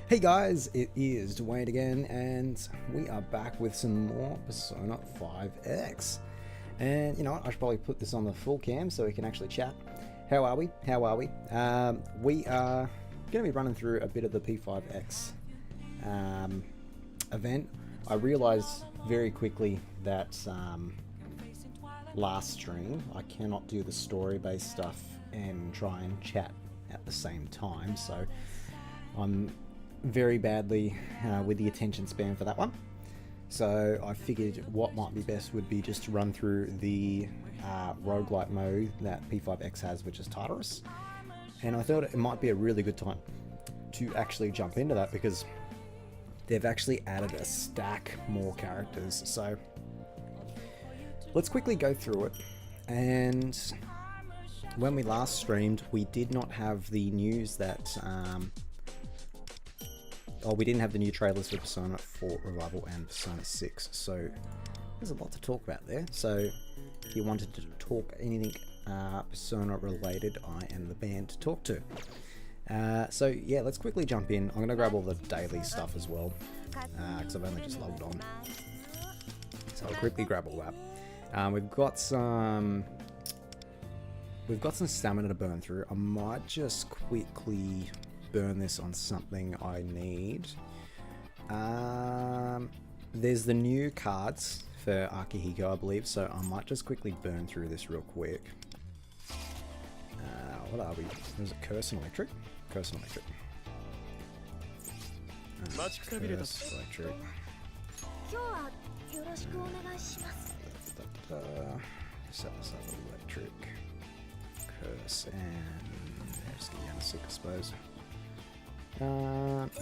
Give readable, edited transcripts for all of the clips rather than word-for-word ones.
Hey guys, it is Dwayne again, and we are back with some more Persona 5X. And you know what, I should probably put this on the full cam so we can actually chat. How are we? We are going to be running through a bit of the P5X event. I realized very quickly that last stream I cannot do the story-based stuff and try and chat at the same time, so I'm very badly with the attention span for that one. So I figured what might be best would be just to run through the roguelite mode that P5X has, which is Tartarus. And I thought it might be a really good time to actually jump into that because they've actually added a stack more characters. So let's quickly go through it. And when we last streamed, we did not have the news that we didn't have the new trailers for Persona 4 Revival and Persona 6, so there's a lot to talk about there. So if you wanted to talk anything Persona related, I am the band to talk to. So yeah, let's quickly jump in. I'm going to grab all the daily stuff as well, because I've only just logged on. So I'll quickly grab all that. We've got some stamina to burn through. I might just quickly burn this on something I need. There's the new cards for Akihiko, I believe, so I might just quickly burn through this real quick. What are we? Was it Curse and Electric? Curse and Electric. Curse, Electric. Set this up with Electric. Curse and there's the sick, I suppose.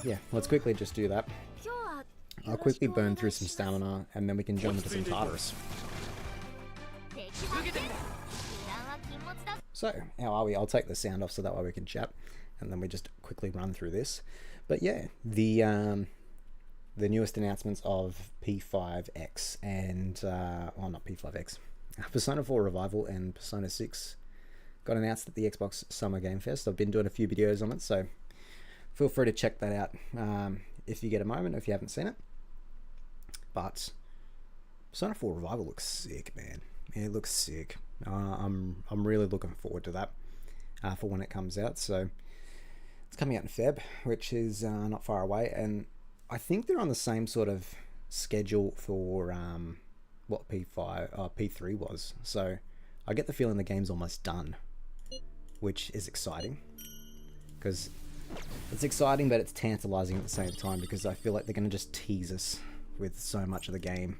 Yeah, let's quickly just do that. I'll quickly burn through some stamina and then we can jump into some Tartarus. So, how are we? I'll take the sound off so that way we can chat and then we just quickly run through this. But yeah, the newest announcements of P5X and, well, not P5X, Persona 4 Revival and Persona 6 got announced at the Xbox Summer Game Fest. I've been doing a few videos on it, so feel free to check that out if you get a moment, if you haven't seen it. But Persona 4 Revival looks sick, man. It looks sick. I'm really looking forward to that for when it comes out. So it's coming out in Feb, which is not far away, and I think they're on the same sort of schedule for what P3 was. So I get the feeling the game's almost done, which is exciting, because it's exciting, but it's tantalizing at the same time, because I feel like they're going to just tease us with so much of the game.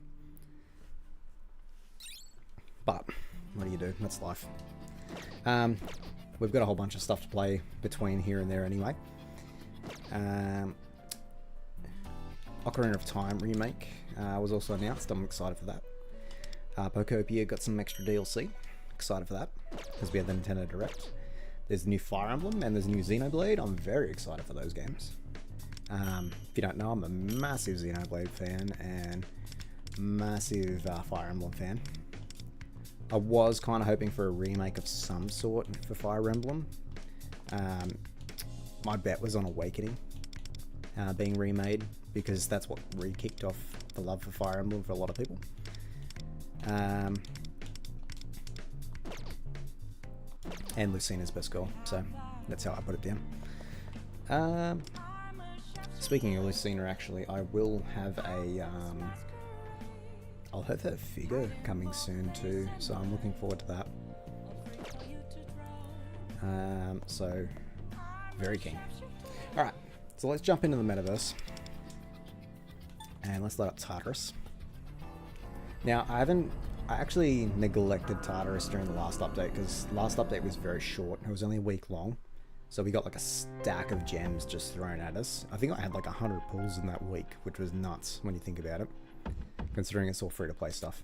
But what do you do? That's life. We've got a whole bunch of stuff to play between here and there anyway. Ocarina of Time remake was also announced. I'm excited for that. Pokopia got some extra DLC. Excited for that, because we had the Nintendo Direct. There's the new Fire Emblem and there's a new Xenoblade. I'm very excited for those games. If you don't know, I'm a massive Xenoblade fan and massive Fire Emblem fan. I was kind of hoping for a remake of some sort for Fire Emblem. My bet was on Awakening being remade, because that's what re-kicked off the love for Fire Emblem for a lot of people. And Lucina's best goal, so that's how I put it down. Speaking of Lucina, actually, I will have a I'll have that figure coming soon too, so I'm looking forward to that. So very keen. Alright, so let's jump into the metaverse and let's load up Tartarus. Now, I actually neglected Tartarus during the last update, because the last update was very short. It was only a week long, so we got like a stack of gems just thrown at us. I think I had like 100 pulls in that week, which was nuts when you think about it, considering it's all free-to-play stuff.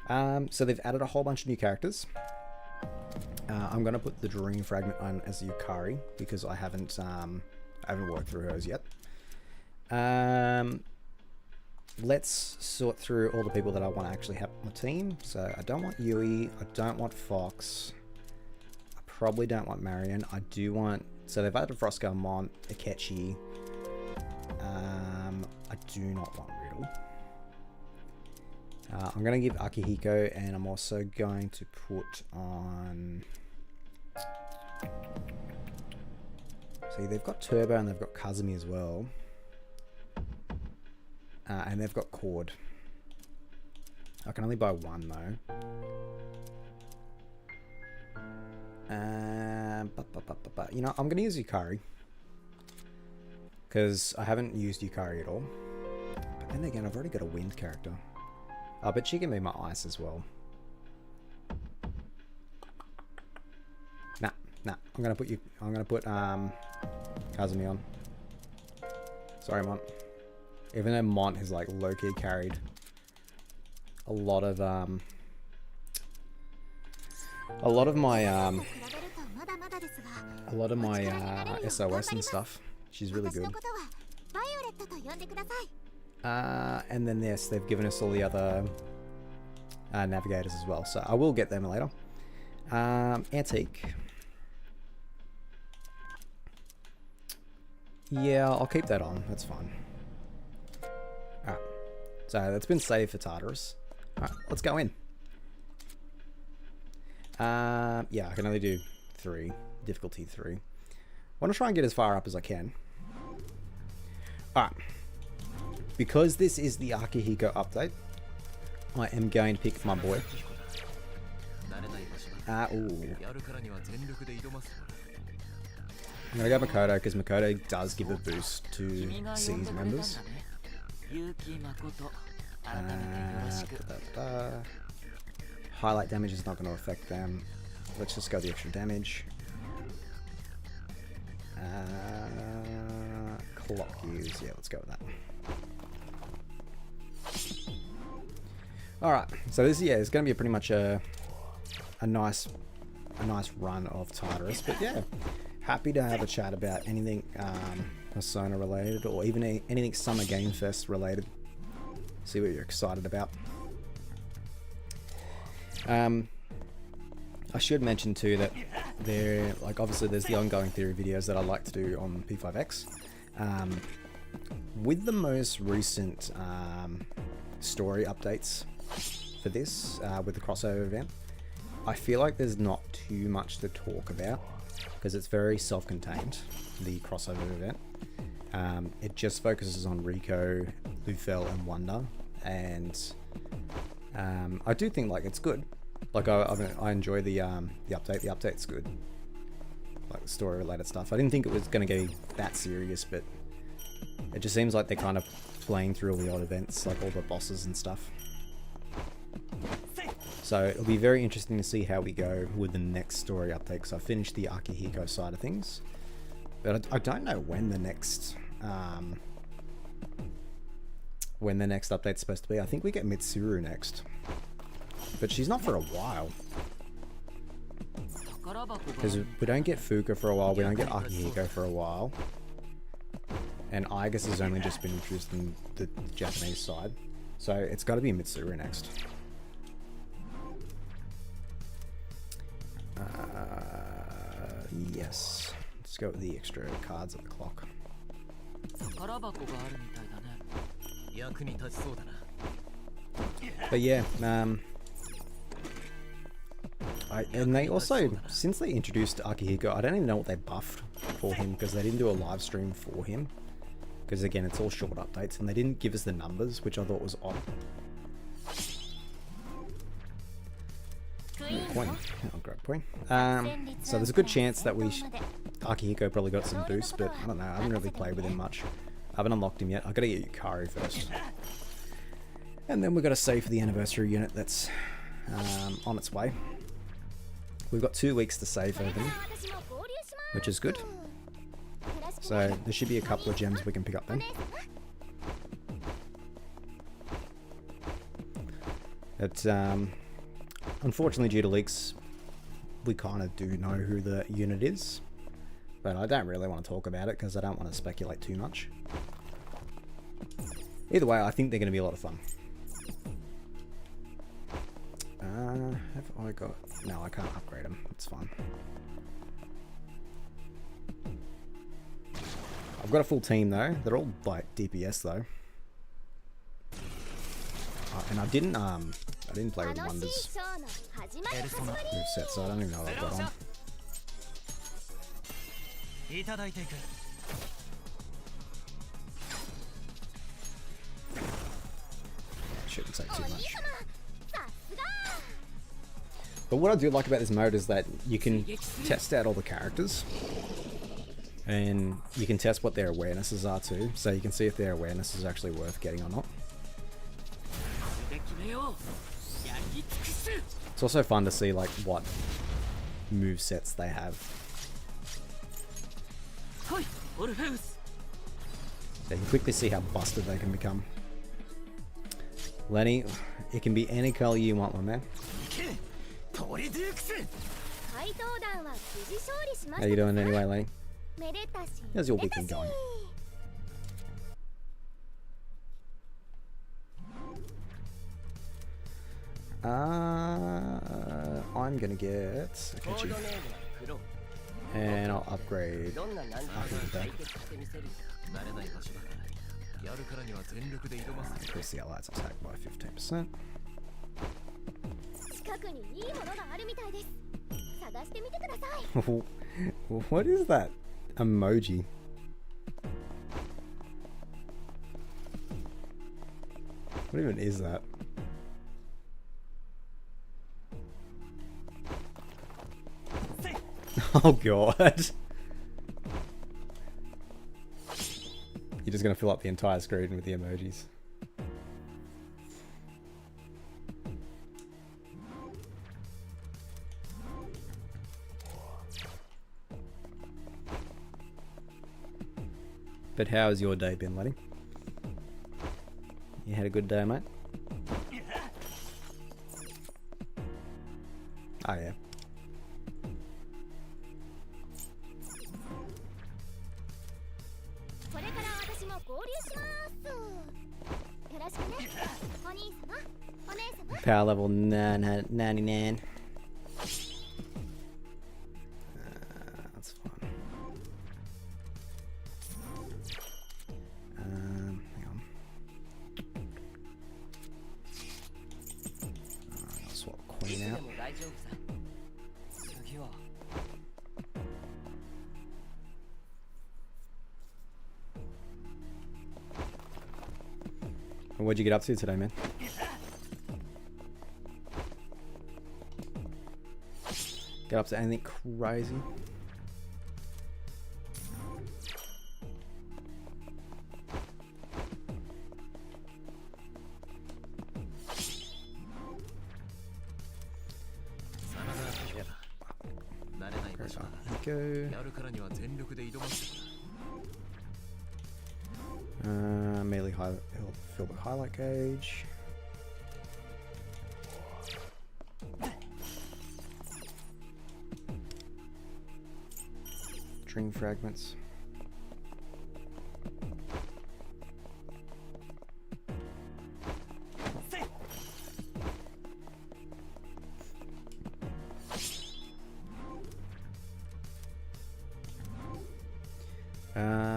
So they've added a whole bunch of new characters. I'm going to put the Dream Fragment on as Yukari, because I haven't worked through hers yet. Let's sort through all the people that I want to actually have on my team. So I don't want Yui, I don't want Fox, I probably don't want Marion. I do want, so they've added Frosco, Mont, Akechi, I do not want Riddle. I'm going to give Akihiko, and I'm also going to put on... See, they've got Turbo and they've got Kazumi as well. And they've got Cord. I can only buy one though. You know, I'm going to use Yukari. Because I haven't used Yukari at all. But then again, I've already got a wind character. Oh, but she can be my ice as well. Nah. I'm gonna put Kazumi on. Sorry, Mont. Even though Mont has like low-key carried a lot of my SOS and stuff. She's really good. And then yes, they've given us all the other navigators as well, so I will get them later. Antique. Yeah, I'll keep that on. That's fine. Alright. So that's been saved for Tartarus. Alright, let's go in. Yeah, I can only do 3. Difficulty 3. I want to try and get as far up as I can. Alright. Because this is the Akihiko update, I am going to pick my boy. Ooh. I'm going to go Makoto, because Makoto does give a boost to C's members. Highlight damage is not going to affect them. Let's just go the extra damage. Clock use, yeah, let's go with that. Alright, so this is going to be pretty much a nice run of Tartarus, but yeah, happy to have a chat about anything Persona related, or even anything Summer Game Fest related. See what you're excited about. I should mention too that obviously there's the ongoing theory videos that I like to do on P5X. With the most recent story updates for this, with the crossover event, I feel like there's not too much to talk about because it's very self-contained, the crossover event. It just focuses on Rico, Lufel, and Wonder, and I do think like it's good. Like I enjoy the update. The update's good. Like story related stuff. I didn't think it was going to get that serious, but it just seems like they're kind of playing through all the old events, like all the bosses and stuff. So it'll be very interesting to see how we go with the next story update, because I finished the Akihiko side of things, but I don't know when the next update's supposed to be. I think we get Mitsuru next, but she's not for a while. Because we don't get Fuka for a while, we don't get Akihiko for a while. And Igus has only just been introduced in the Japanese side. So it's got to be Mitsuru next. Yes. Let's go with the extra cards at the clock. But yeah, and they also, since they introduced Akihiko, I don't even know what they buffed for him, because they didn't do a live stream for him. Because again, it's all short updates, and they didn't give us the numbers, which I thought was odd. Point. I'll grab point. So there's a good chance that Akihiko probably got some boosts, but I don't know. I haven't really played with him much. I haven't unlocked him yet. I've got to get Yukari first. And then we've got to save for the anniversary unit that's on its way. We've got 2 weeks to save for them, which is good. So there should be a couple of gems we can pick up then. But unfortunately, due to leaks, we kind of do know who the unit is. But I don't really want to talk about it because I don't want to speculate too much. Either way, I think they're going to be a lot of fun. Have I got... No, I can't upgrade them. It's fine. I've got a full team though. They're all like DPS though. And I didn't play with Wonders moveset, so I don't even know what I've got on. Shouldn't say too much. But what I do like about this mode is that you can test out all the characters. And you can test what their awarenesses are too. So you can see if their awareness is actually worth getting or not. It's also fun to see like what move sets they have. So you can quickly see how busted they can become. Lenny, it can be any color you want, my man. How you doing anyway, Lenny? How's your weekend going? I'm gonna get Akihiko. And I'll upgrade Akihiko. Increase the allies attack by 15%. What is that emoji? What even is that? Oh god. You're just gonna fill up the entire screen with the emojis. But how has your day been, Lenny? You had a good day, mate? Oh yeah. Power level 99. That's fine. Hang on. I'll swap Queen out. What'd you get up to today, man? Get up to anything crazy? Melee fill the highlight gauge. Dream fragments.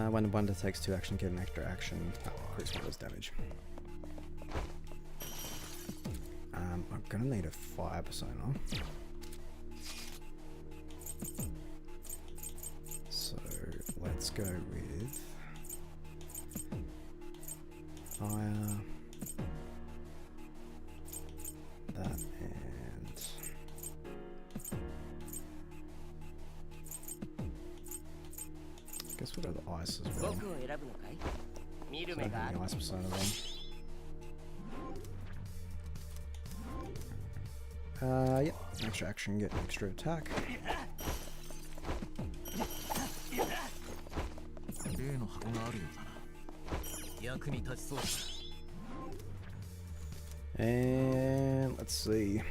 When Wonder takes 2 action, get an extra action. Increase Wonder's damage. I'm gonna need a fire persona. So let's go with fire. That and I guess we'll go the ice as well. So the ice persona then. Yep, extra action, get an extra attack. And let's see,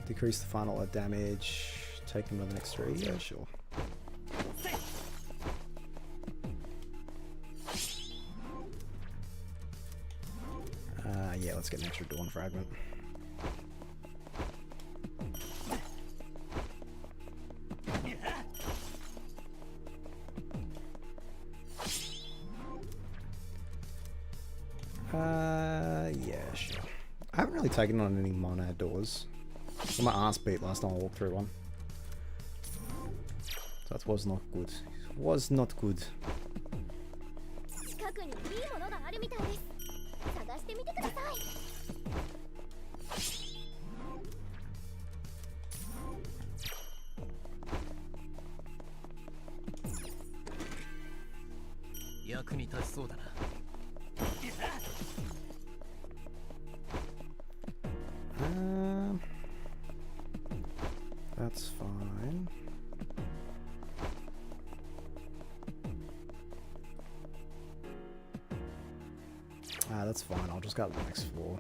decrease the final damage, take them to the next 3, yeah sure. Yeah, let's get an extra Dawn Fragment. I haven't really taken on any monad doors. Got my ass beat last time I walked through one. That was not good. It was not good. That's fine. That's fine. I'll just go to the next floor.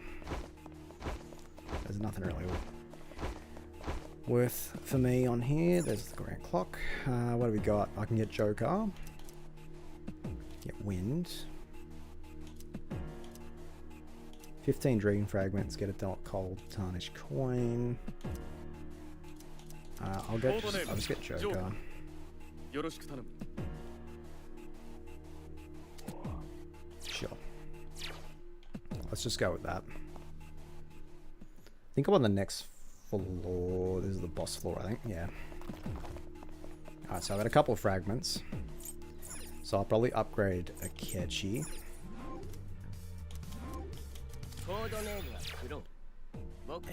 There's nothing really worth for me on here. There's the grand clock. What do we got? I can get Joker. Get wind. 15 dream fragments. Get a cold tarnished coin. I'll just get Joker. Sure. Let's just go with that. I think I'm on the next floor. This is the boss floor, I think. Yeah. Alright, so I've got a couple of fragments. So I'll probably upgrade Akechi.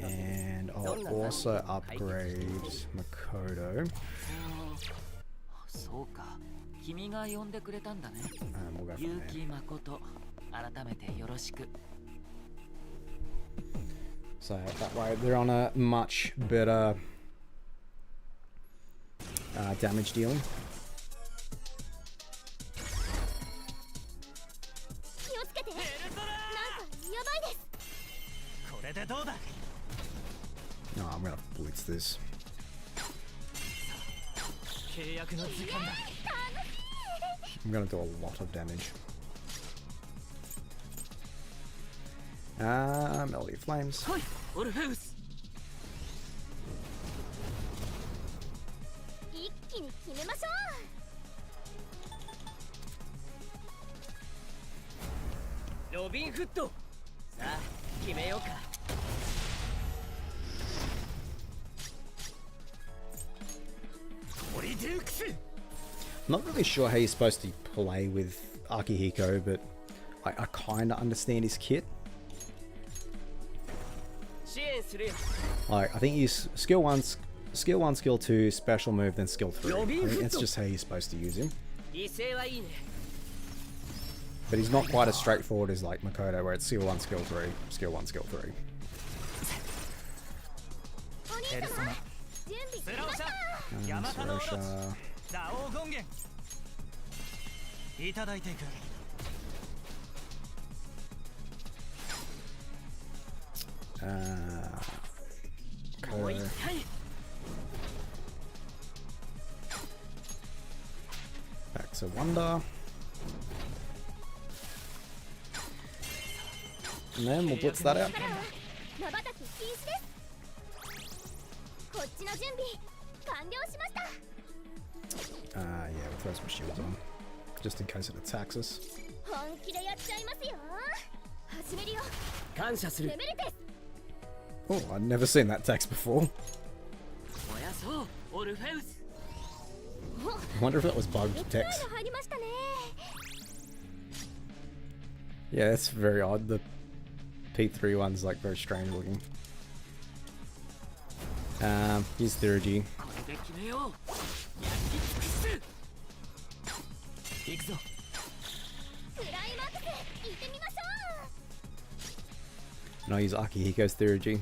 And I'll also upgrade Makoto. And we'll go from there. So that way they're on a much better damage dealing. No, I'm gonna blitz this. I'm gonna do a lot of damage. Melody of Flames. I'm not really sure how you're supposed to play with Akihiko, but I kind of understand his kit. Like, I think he's skill 1, skill 2, special move, then skill 3. I think that's just how you're supposed to use him. But he's not quite as straightforward as like Makoto, where it's skill 1, skill 3, skill 1, skill 3. Sarosha. Back to Wonder. And then we'll blitz that out. Yeah, we'll throw some shields on. Just in case it attacks us. Oh, I've never seen that text before. I wonder if that was bugged text. Yeah, that's very odd. The P3 one's like very strange looking. Here's Theurgy. No, use Akihiko's Theurgy.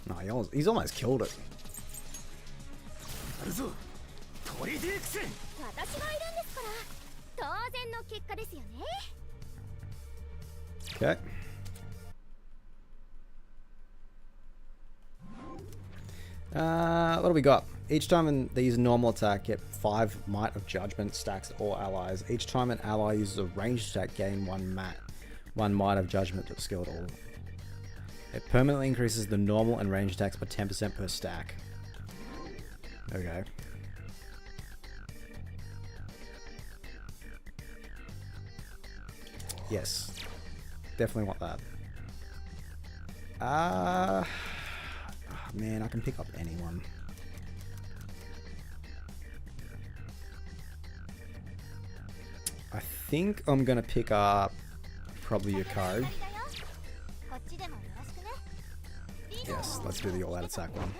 No, he's almost killed it. Okay. What do we got? Each time they use a normal attack, get 5 Might of Judgment stacks to all allies. Each time an ally uses a ranged attack, gain 1 Might of Judgment to skill at all. It permanently increases the normal and ranged attacks by 10% per stack. Okay. Yes. Definitely want that. Oh, man, I can pick up anyone. I think I'm gonna pick up probably your card. Yes, let's do the all-out attack one.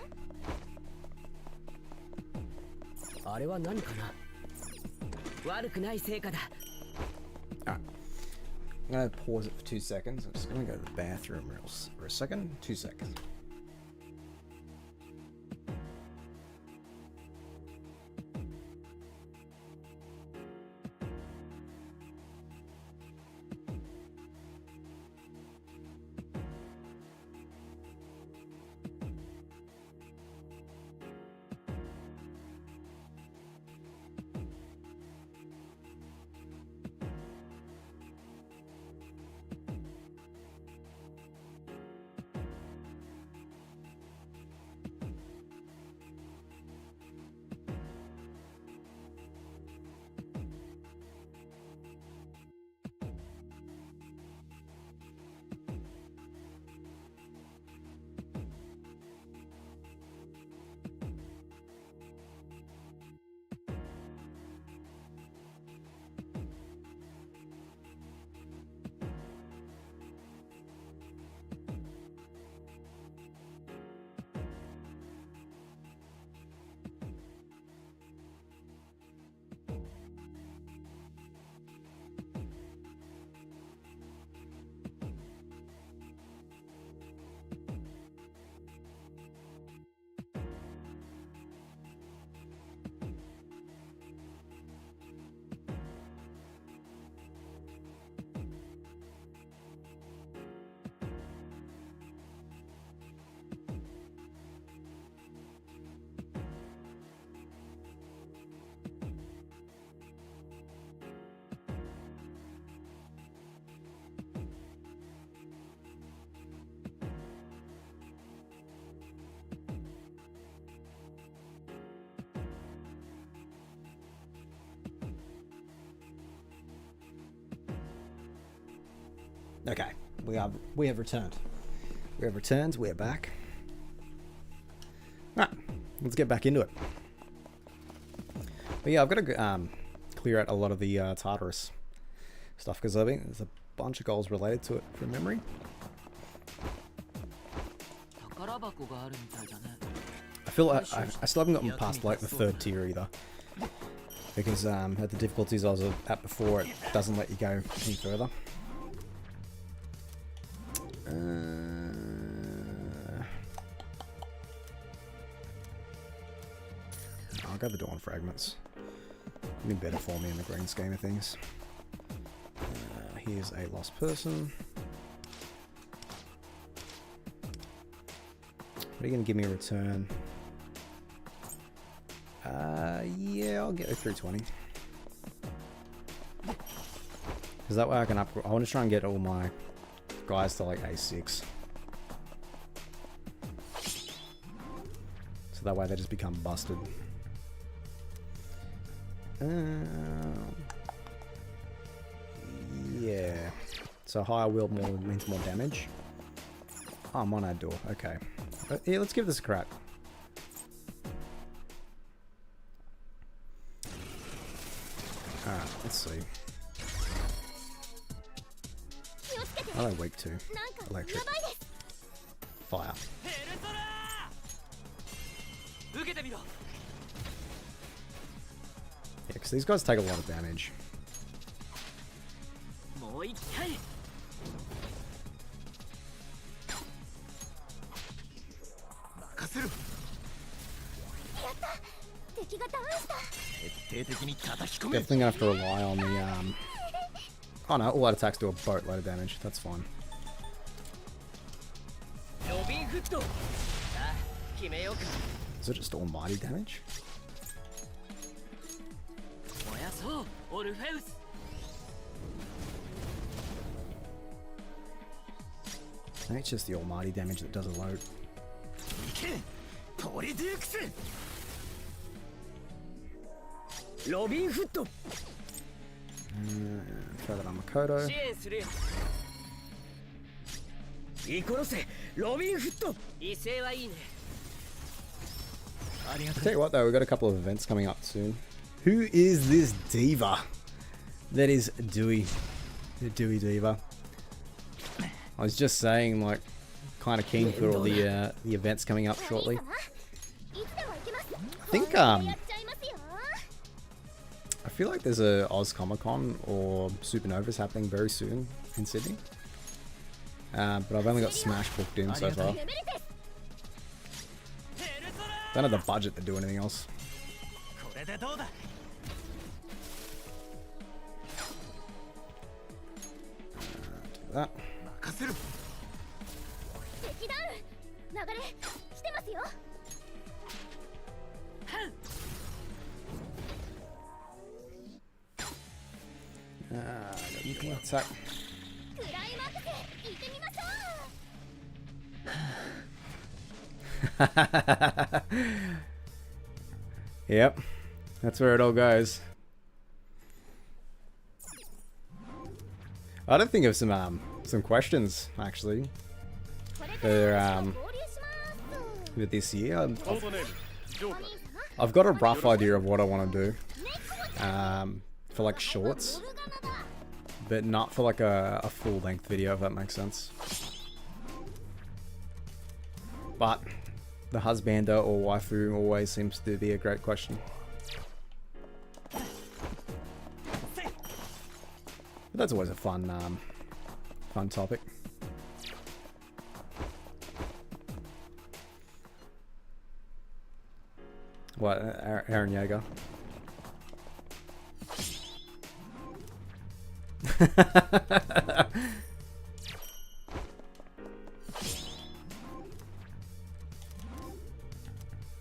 Alright. I'm gonna pause it for 2 seconds. I'm just gonna go to the bathroom for a second. 2 seconds. Okay, we have returned. We have returned. We're back. Right, let's get back into it. But yeah, I've got to clear out a lot of the Tartarus stuff because I think there's a bunch of goals related to it from memory. I feel like I still haven't gotten past like the 3rd tier either, because at the difficulties I was at before, it doesn't let you go any further. I'll go the Dawn Fragments. Be better for me in the grand scheme of things. Here's a lost person. What are you going to give me a return? Yeah, I'll get a 320. Because that way I can upgrade. I want to try and get all my guys to like A6. So that way they just become busted. Yeah. So higher will more means more damage. Oh, Monad Door. Okay. Yeah, let's give this a crack. Alright, let's see. I like weak too. Electric. Fire. Yeah, because these guys take a lot of damage. Definitely gonna have to rely on the oh no, all out attacks do a boatload of damage. That's fine. Is it just almighty damage? I think it's just the almighty damage that does a load. Throw that on Makoto. Tell you what though, we've got a couple of events coming up soon. Who is this diva? That is Dewey. The Dewey diva. I was just saying, like, kind of keen for all the events coming up shortly. I think I feel like there's a Oz Comic Con or Supernovas happening very soon in Sydney. But I've only got Smash booked in so far. Don't have the budget to do anything else. Do that. Attack. Yep, that's where it all goes. I did think of some questions actually for this year. I've got a rough idea of what I want to do for like shorts, but not for like a full length video, if that makes sense. But the husbando or waifu always seems to be a great question. But that's always a fun topic. What, Aaron Yeager?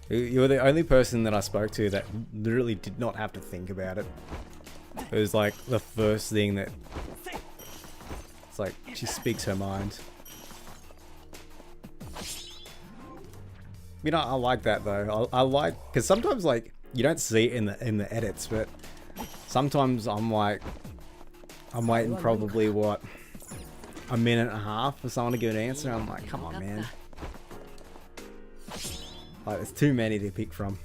You were the only person that I spoke to that literally did not have to think about it. It was like the first thing that... It's like, she speaks her mind. You know, I like that though. I like... Because sometimes like, you don't see it in the edits, but sometimes I'm like... I'm waiting probably, what, a minute and a half for someone to give an answer. I'm like, come on, man. Like, there's too many to pick from.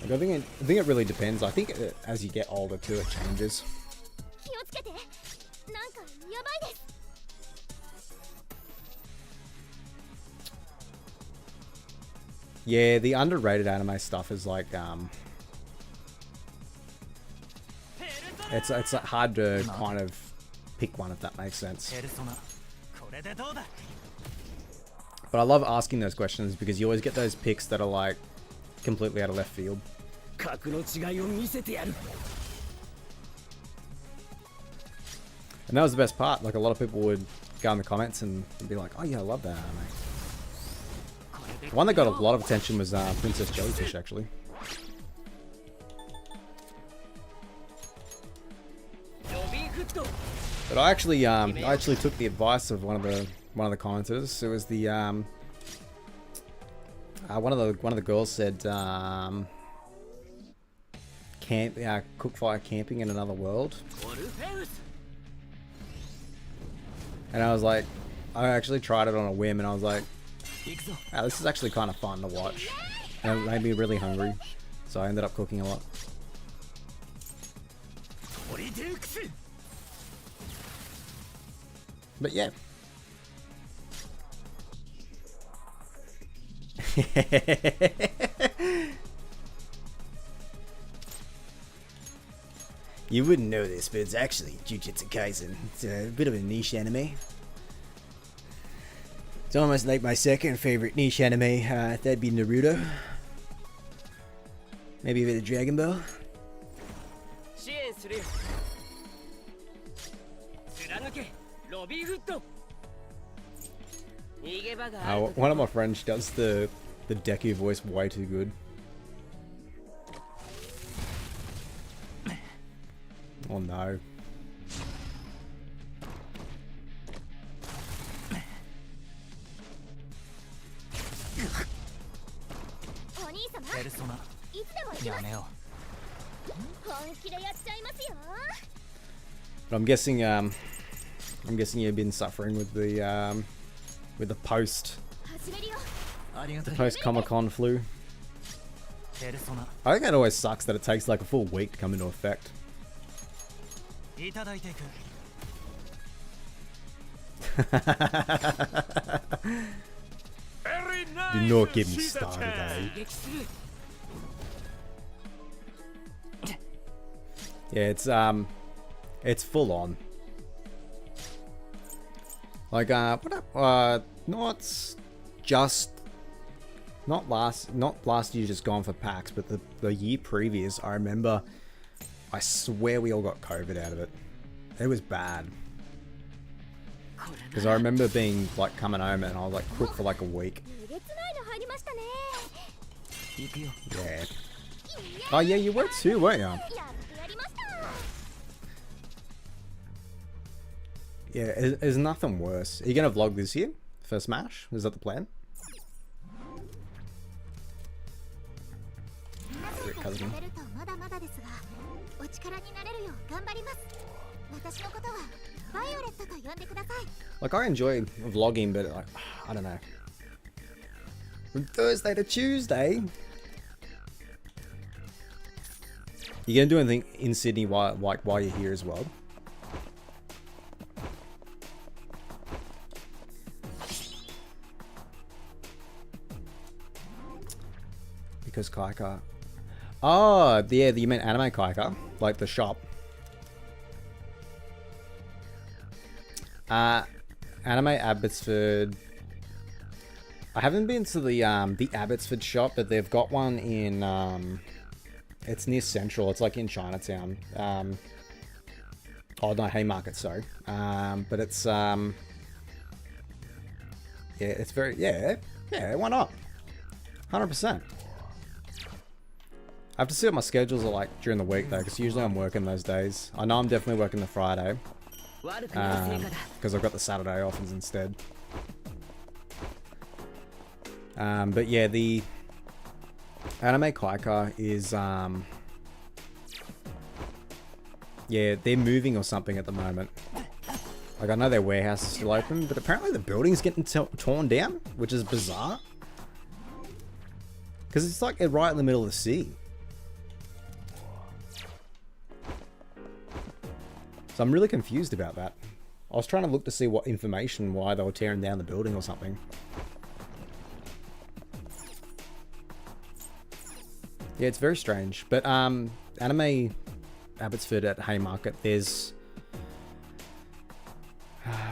Like, I think it really depends. I think as you get older too, it changes. Yeah, the underrated anime stuff is like it's hard to kind of pick one, if that makes sense. But I love asking those questions because you always get those picks that are like completely out of left field. And that was the best part. Like, a lot of people would go in the comments and be like, "Oh yeah, I love that anime." The one that got a lot of attention was Princess Jellyfish, actually. But I actually took the advice of one of the commenters. It was the one of the girls said cook fire camping in another world, and I was like, I actually tried it on a whim, and I was like, oh, this is actually kind of fun to watch, and it made me really hungry, so I ended up cooking a lot. But yeah. You wouldn't know this, but it's actually Jujutsu Kaisen. It's a bit of a niche anime. It's almost like my second favorite niche anime. That'd be Naruto. Maybe a bit of Dragon Ball. One of my friends does the Deku voice way too good. Oh no. But I'm guessing you've been suffering with the post Comic-Con flu. I think it always sucks that it takes like a full week to come into effect. Do not get me started, eh? Yeah, it's full on. Like not last year just gone for PAX, but the year previous, I remember, I swear we all got COVID out of it. It was bad. Because I remember being like coming home and I was like cooked for like a week. Yeah. Oh yeah, you were too, weren't you? Yeah, there's nothing worse. Are you gonna vlog this year for Smash? Is that the plan? Cousin. Like, I enjoy vlogging, but like, I don't know. From Thursday to Tuesday. You gonna do anything in Sydney while you're here as well? Because Kaika. Oh, yeah, you meant Anime Kaika, like the shop. Anime Abbotsford. I haven't been to the Abbotsford shop, but they've got one in it's near Central. It's like in Chinatown. Oh no, Haymarket, sorry. But it's yeah, it's very yeah, why not? 100%. I have to see what my schedules are like during the week though, because usually I'm working those days. I know I'm definitely working the Friday. Because I've got the Saturday off instead. But yeah, the Anime Kaika is yeah, they're moving or something at the moment. Like, I know their warehouse is still open, but apparently the building's getting torn down, which is bizarre. Because it's like right in the middle of the sea. So I'm really confused about that. I was trying to look to see what information, why they were tearing down the building or something. Yeah, it's very strange. But Anime Abbotsford at Haymarket, there's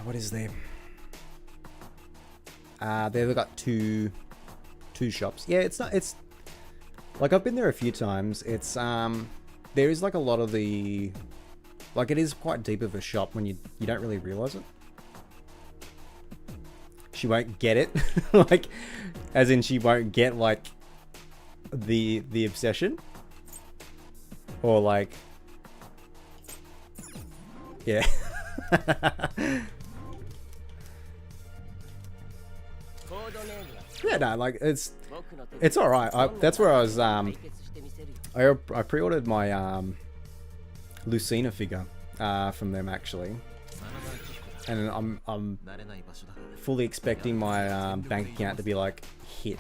what is there? They've got two shops. Yeah, it's like, I've been there a few times. It's there is like a lot of the, like, it is quite deep of a shop when you don't really realize it. She won't get it. Like, as in she won't get like the obsession, or like, yeah. Yeah, no, like, it's all right. That's where I was. I pre-ordered my Lucina figure from them actually, and I'm fully expecting my bank account to be like hit,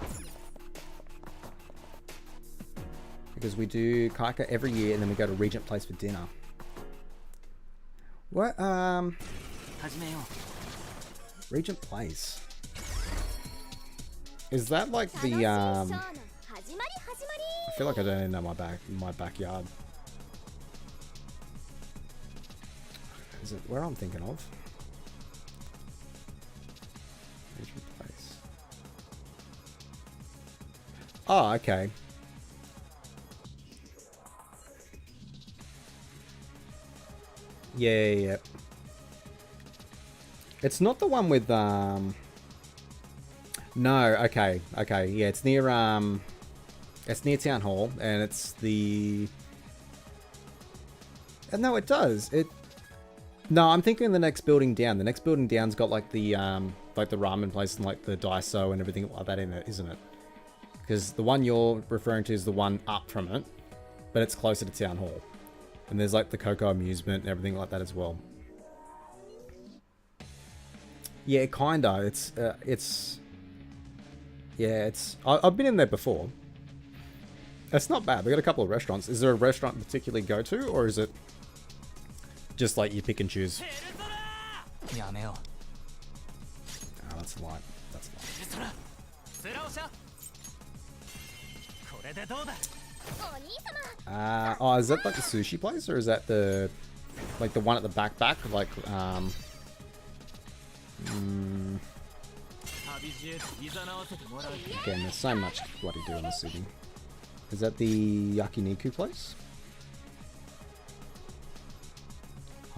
because we do Kaika every year and then we go to Regent Place for dinner. What Regent Place? Is that like the I feel like I don't even know my backyard. Is it where I'm thinking of? Regent Place. Oh, okay. Yeah. It's not the one with no, okay, yeah, it's near Town Hall, and it's the... No, it does. No, I'm thinking the next building down. The next building down's got like the ramen place and like the Daiso and everything like that in it, isn't it? Because the one you're referring to is the one up from it, but it's closer to Town Hall. And there's like the Coco Amusement and everything like that as well. Yeah, kinda. I've been in there before. It's not bad. They got a couple of restaurants. Is there a restaurant particularly go to, or is it just like you pick and choose? Oh, that's light. That's light. Oh, is that like the sushi place, or is that the like the one at the back? Like Again, there's so much bloody do in the city. Is that the Yakiniku place?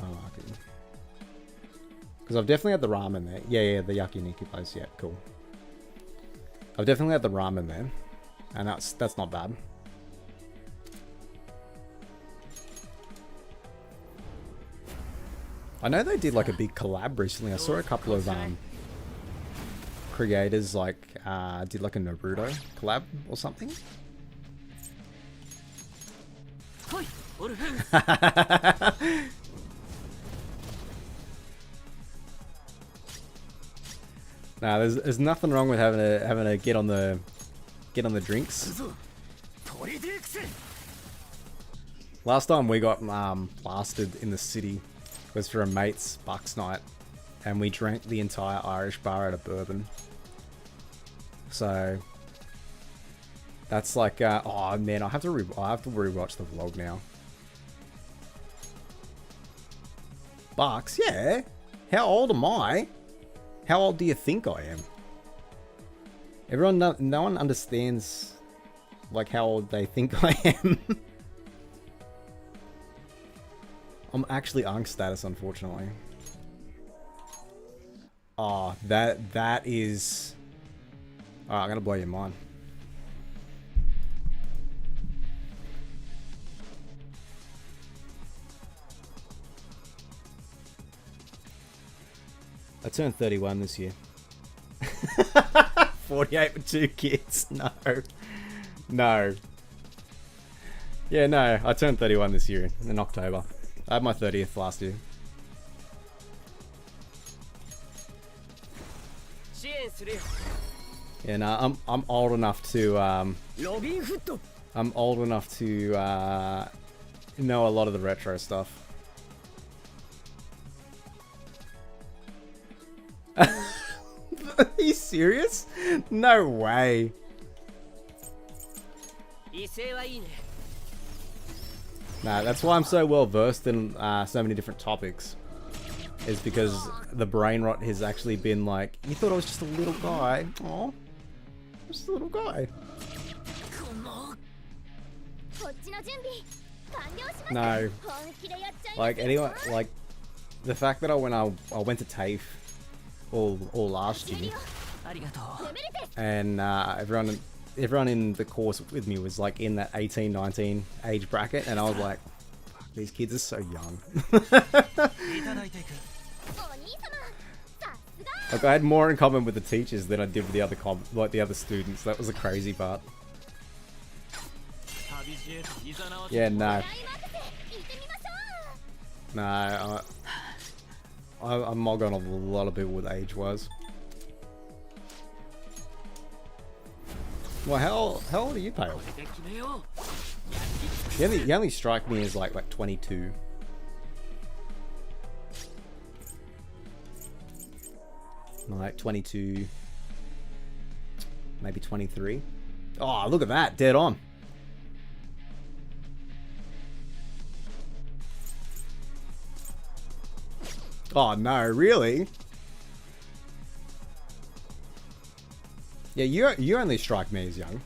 Oh, okay. Because I've definitely had the ramen there. Yeah, the Yakiniku place. Yeah, cool. I've definitely had the ramen there, and that's not bad. I know they did like a big collab recently. I saw a couple of creators like did like a Naruto collab or something. Nah, there's nothing wrong with having a get on the drinks. Last time we got blasted in the city was for a mate's Bucks night, and we drank the entire Irish bar out of bourbon. So that's like, oh man, I have to rewatch the vlog now. Bucks, yeah. How old am I? How old do you think I am? Everyone, no one understands like how old they think I am. I'm actually Unk status, unfortunately. Oh, that is... Alright, I'm gonna blow your mind. I turned 31 this year. 48 with 2 kids. No. No. Yeah, no, I turned 31 this year in October. I had my 30th last year. Yeah, no, I'm old enough to I'm old enough to know a lot of the retro stuff. Are you serious? No way. Nah, that's why I'm so well versed in so many different topics. Is because the brain rot has actually been like, you thought I was just a little guy. Aw, just a little guy. No. Like anyone, like the fact that I went to TAFE all last year, and everyone in the course with me was like in that 18, 19 age bracket, and I was like, fuck, these kids are so young. Like I had more in common with the teachers than I did with the other students. That was the crazy part. Yeah, no. No, I'm mog on a lot of people with age-wise. Well, how old are you, Pale? You only strike me as like 22. Like 22, maybe 23. Oh, look at that, dead on. Oh no, really? Yeah, you only strike me as young.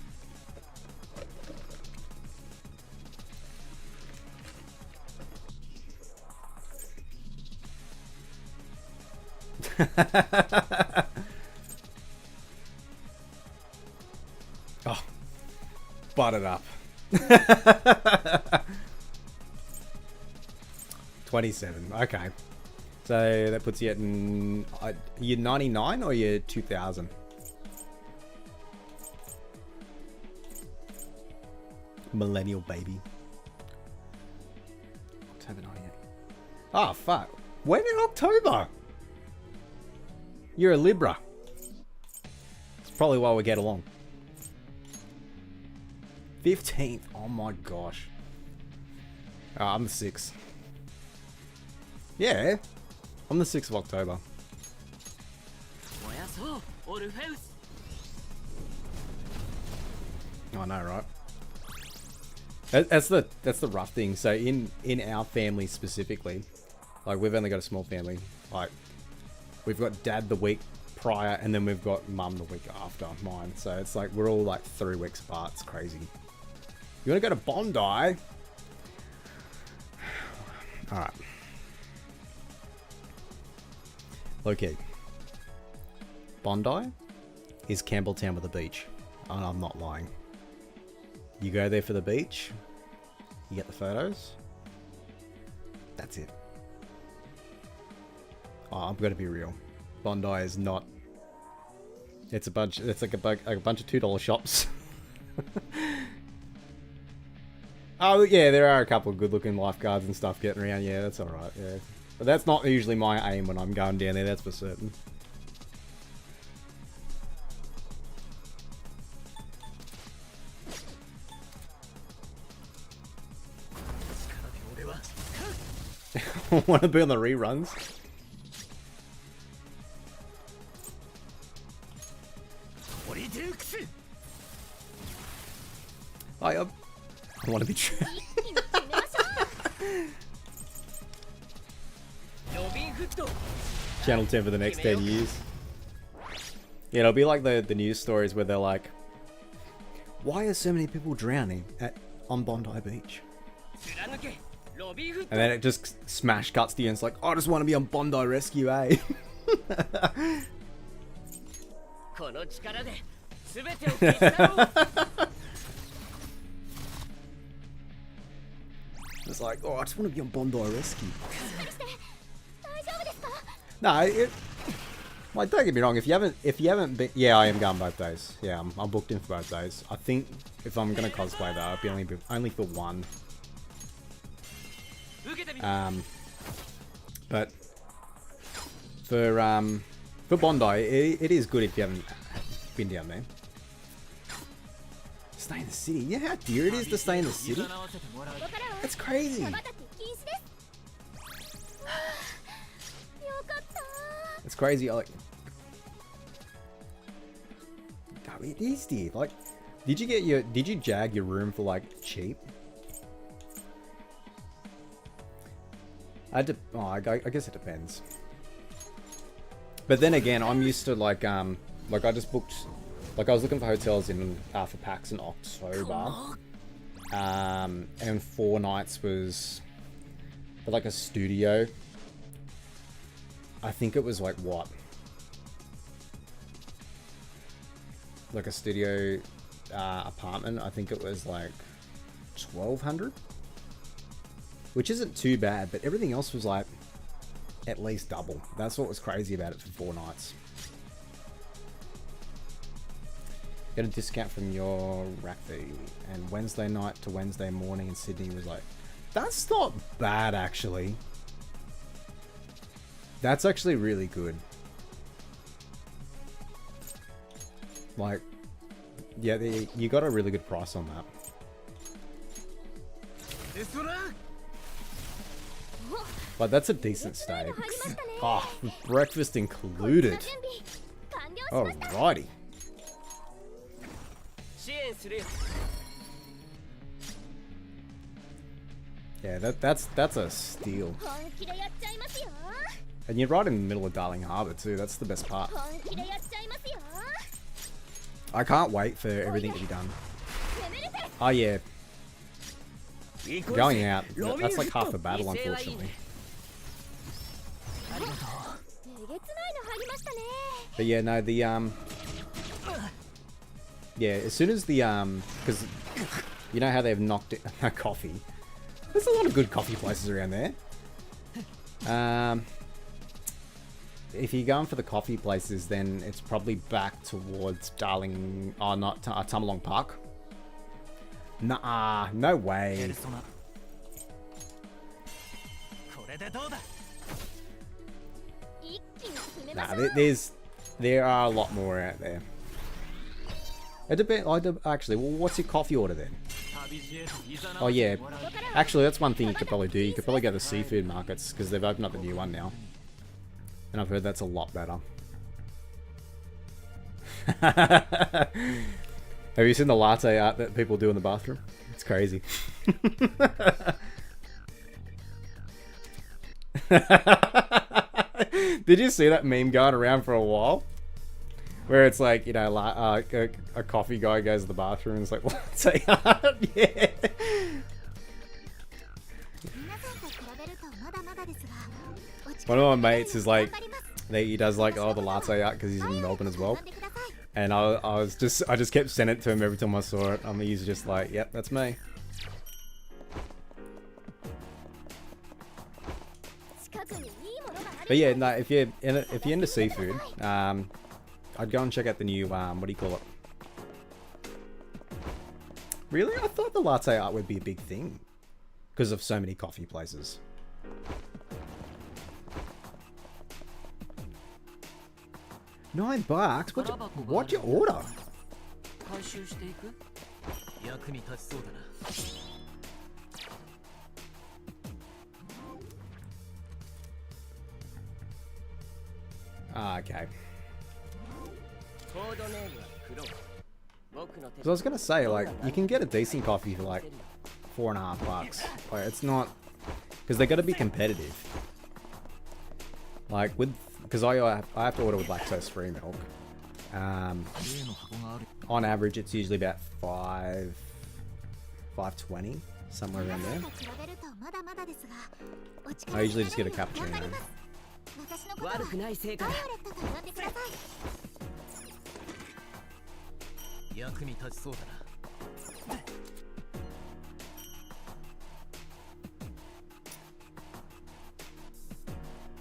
Oh, butt it up. 27. Okay, so that puts you at you're 99 or you're 2000. Millennial baby. October 98. Oh, fuck. When in October? You're a Libra. It's probably why we get along. 15th. Oh my gosh. I'm the 6th. Yeah. I'm the 6th of October. I know, right? That's the rough thing. So in our family specifically, like we've only got a small family. Like we've got dad the week prior, and then we've got mum the week after mine. So it's like we're all like 3 weeks apart. It's crazy. You want to go to Bondi? All right. Okay. Bondi is Campbelltown with a beach. And I'm not lying. You go there for the beach. You get the photos. That's it. Oh, I'm gonna be real. Bondi is not. It's a bunch. It's like a bunch of $2 shops. Oh yeah, there are a couple of good-looking lifeguards and stuff getting around. Yeah, that's all right. Yeah, but that's not usually my aim when I'm going down there. That's for certain. Want to be on the reruns? I want to be true. Channel 10 for the next 10 years. Yeah, it'll be like the news stories where they're like, why are so many people drowning on Bondi Beach? And then it just smash cuts to you and it's like, I just want to be on Bondi Rescue, eh? It's like, oh, I just want to be on Bondi Rescue. No, like, don't get me wrong. If you haven't been, yeah, I am going both days. Yeah, I'm booked in for both days. I think if I'm gonna cosplay though, it'll be only for one. But for Bondi, it is good if you haven't been down there. Stay in the city. Yeah, how dear it is to stay in the city. That's crazy. It's crazy. Like, oh, it is dear. Like, did you jag your room for like cheap? I guess it depends. But then again, I'm used to like I just booked, like I was looking for hotels in for PAX in October, and 4 nights was for like a studio. I think it was like what, like a studio apartment. I think it was like 1,200. Which isn't too bad, but everything else was like at least double. That's what was crazy about it for 4 nights. Get a discount from your rack fee. And Wednesday night to Wednesday morning in Sydney was like, that's not bad actually. That's actually really good. Like, yeah, you got a really good price on that. But that's a decent stay. Oh, breakfast included. Alrighty. Yeah, that's a steal. And you're right in the middle of Darling Harbour too. That's the best part. I can't wait for everything to be done. Oh yeah. Going out, that's like half the battle, unfortunately. But yeah, no, the yeah, as soon as the because you know how they've knocked it coffee. There's a lot of good coffee places around there. If you're going for the coffee places, then it's probably back towards Darling, not Tamalong Park. Nah, no way. Nah, there are a lot more out there. It depends. Actually, well, what's your coffee order then? Oh yeah, actually that's one thing you could probably do. You could probably go to the seafood markets because they've opened up a new one now, and I've heard that's a lot better. Have you seen the latte art that people do in the bathroom? It's crazy. Did you see that meme going around for a while? Where it's like, you know, a coffee guy goes to the bathroom and it's like, latte art? Yeah. One of my mates is like, he does like, the latte art because he's in Melbourne as well. And I just kept sending it to him every time I saw it. He's just like, yep, that's me. But yeah, no, if you're into seafood, I'd go and check out the new what do you call it? Really, I thought the latte art would be a big thing because of so many coffee places. $9? What'd you order? Ah, okay. So I was gonna say, like, you can get a decent coffee for like $4.50. Like, it's not, because they got to be competitive. Like because I have to order with lactose-free milk. On average, it's usually about $5.20, somewhere around there. I usually just get a cappuccino.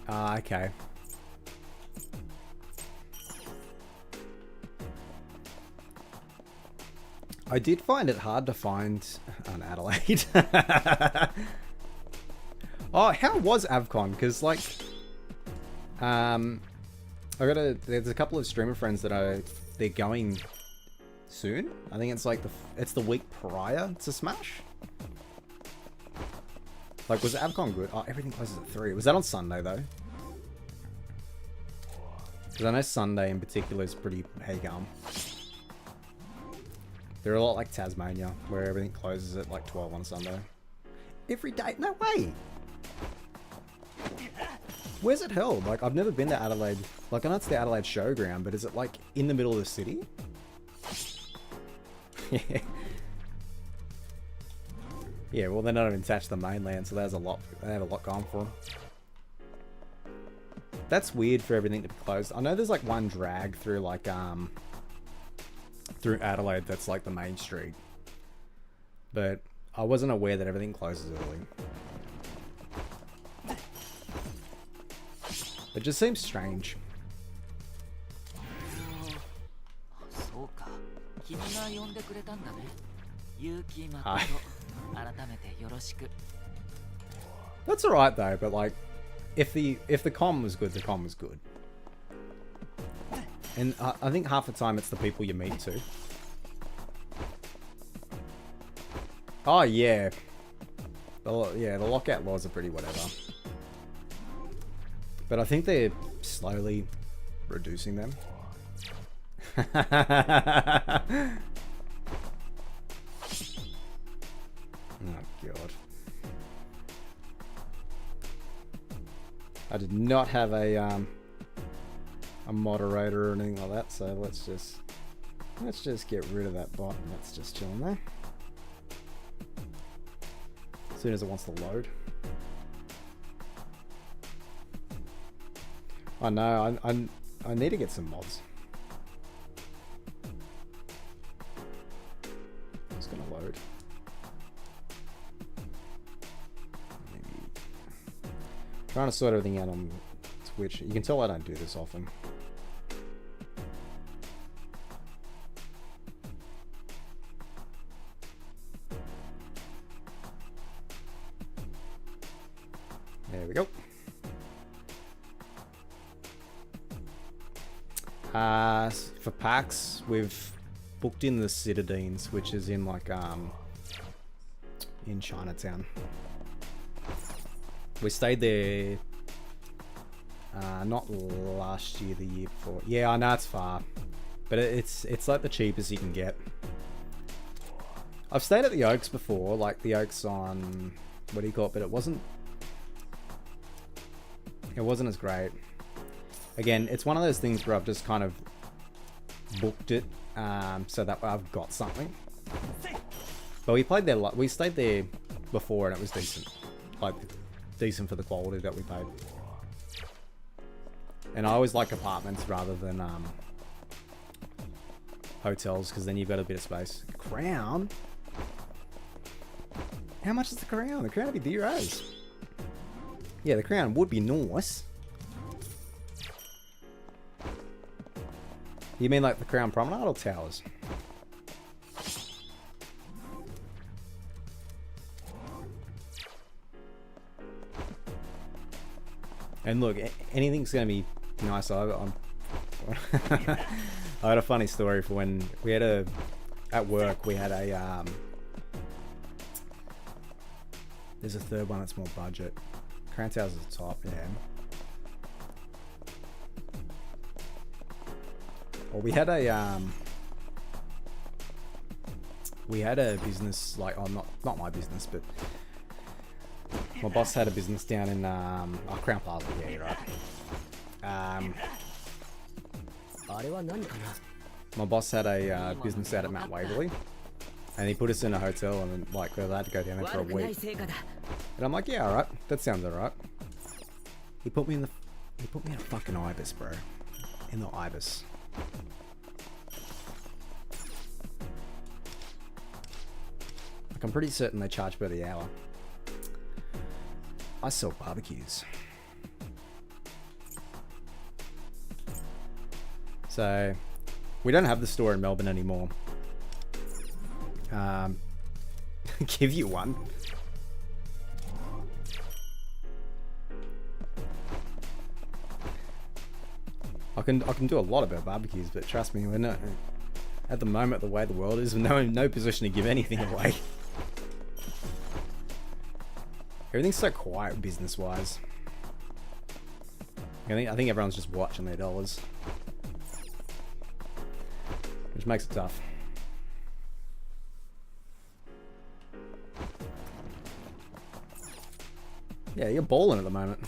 Okay. I did find it hard to find an Adelaide. Oh, how was Avcon? Because like, there's a couple of streamer friends that they're going soon. I think it's like it's the week prior to Smash. Like, was Avcon good? Oh, everything closes at 3. Was that on Sunday though? Because I know Sunday in particular is pretty hay-gum. They're a lot like Tasmania, where everything closes at like 12 on Sunday. Every day? No way! Where's it held? Like, I've never been to Adelaide. Like, I know it's the Adelaide Showground, but is it like in the middle of the city? Yeah. Yeah, well, they're not even attached to the mainland, so there's a lot. They have a lot going for them. That's weird for everything to be closed. I know there's like one drag through like through Adelaide that's like the main street, but I wasn't aware that everything closes early. It just seems strange. That's alright though, but like, if the comm was good, the comm was good. And I think half the time it's the people you meet too. Oh yeah. Yeah, the lockout laws are pretty whatever. But I think they're slowly reducing them. Oh god. I did not have a moderator or anything like that, so let's just get rid of that bot and let's just chill in there. As soon as it wants to load. I know, I need to get some mods. It's gonna load. Maybe. Trying to sort everything out on Twitch. You can tell I don't do this often. There we go. For packs, we've booked in the Citadines, which is in like in Chinatown. We stayed there not last year, the year before. Yeah, I know it's far, but it's like the cheapest you can get. I've stayed at the Oaks before, like the Oaks on, what do you call it, but it wasn't as great. Again, it's one of those things where I've just kind of booked it so that I've got something. But we stayed there before and it was decent. Like, decent for the quality that we paid. And I always like apartments rather than hotels, because then you've got a bit of space. Crown? How much is the Crown? The Crown would be €0. Yeah, the Crown would be nice. You mean like the Crown Promenade or Towers? And look, anything's going to be nice. I had a funny story for when we had at work, we had a, there's a third one that's more budget. Crown Towers is the top, yeah. Well, we had a business, like, oh, not my business, but my boss had a business down in Crown Plaza, yeah, right. My boss had a business out at Mount Waverley, and he put us in a hotel, and then, like, we had to go down there for a week. And I'm like, yeah, alright, that sounds alright. He put me in a fucking Ibis, bro. In the Ibis. Like, I'm pretty certain they charge by the hour. I sell barbecues. So, we don't have the store in Melbourne anymore. Give you one. I can do a lot about barbecues, but trust me, we're not, at the moment, the way the world is, we're no position to give anything away. Everything's so quiet business-wise. I think everyone's just watching their dollars, which makes it tough. Yeah, you're balling at the moment.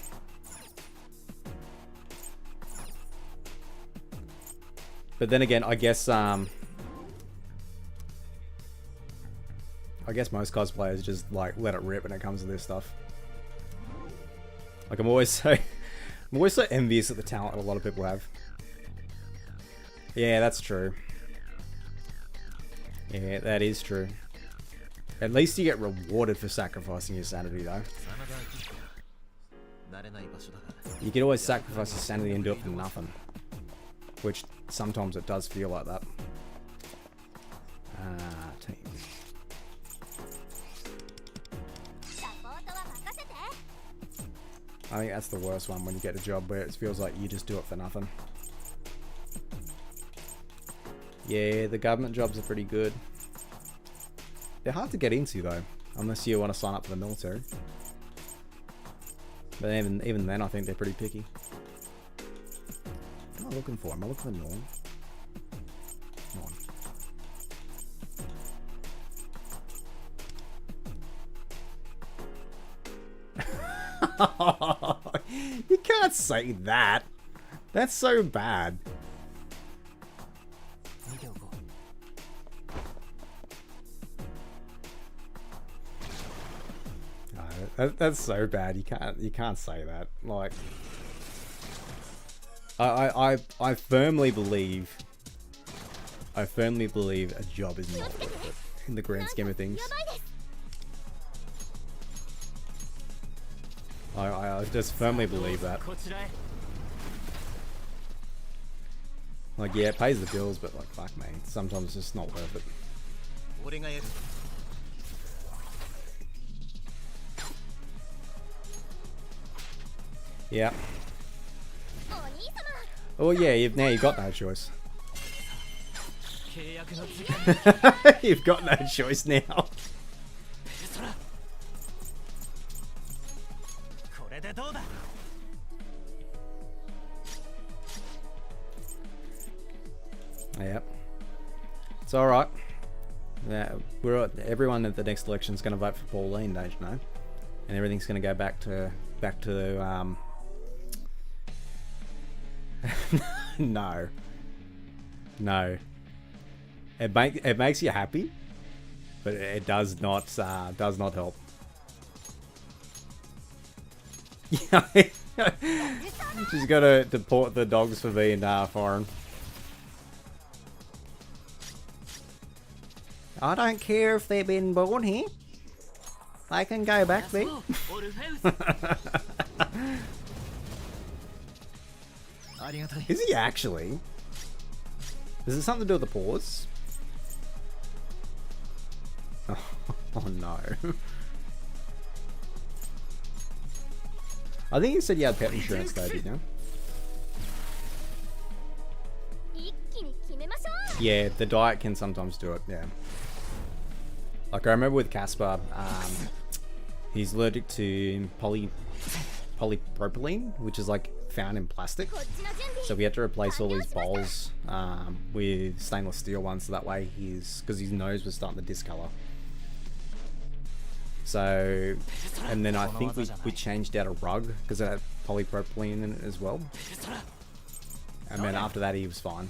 But then again, I guess most cosplayers just like let it rip when it comes to this stuff. Like I'm always so envious at the talent that a lot of people have. Yeah, that's true. Yeah, that is true. At least you get rewarded for sacrificing your sanity, though. You can always sacrifice your sanity and do it for nothing. Which sometimes it does feel like that. Team. I think that's the worst one, when you get a job where it feels like you just do it for nothing. Yeah, the government jobs are pretty good. They're hard to get into though, unless you want to sign up for the military. But even then, I think they're pretty picky. What am I looking for? Am I looking for Norm? Norm. You can't say that. That's so bad. That's so bad. You can't say that. Like, I firmly believe a job is not worth it in the grand scheme of things. I just firmly believe that. Like, yeah, it pays the bills, but like, fuck me, sometimes it's just not worth it. Yeah. Oh yeah, now you've got no choice. You've got no choice now. Yep. It's alright. Yeah, everyone at the next election is going to vote for Pauline, don't you know? And everything's going to go back to no. It makes you happy, but it does not help. She's got to deport the dogs for being foreign. I don't care if they've been born here. They can go back there. Is he actually? Is it something to do with the paws? Oh no. I think you said you had pet insurance though, didn't you? Yeah, the diet can sometimes do it, yeah. Like I remember with Casper, he's allergic to polypropylene, which is like found in plastic. So we had to replace all his bowls with stainless steel ones, so that way because his nose was starting to discolor. So, and then I think we changed out a rug because it had polypropylene in it as well. And then after that he was fine.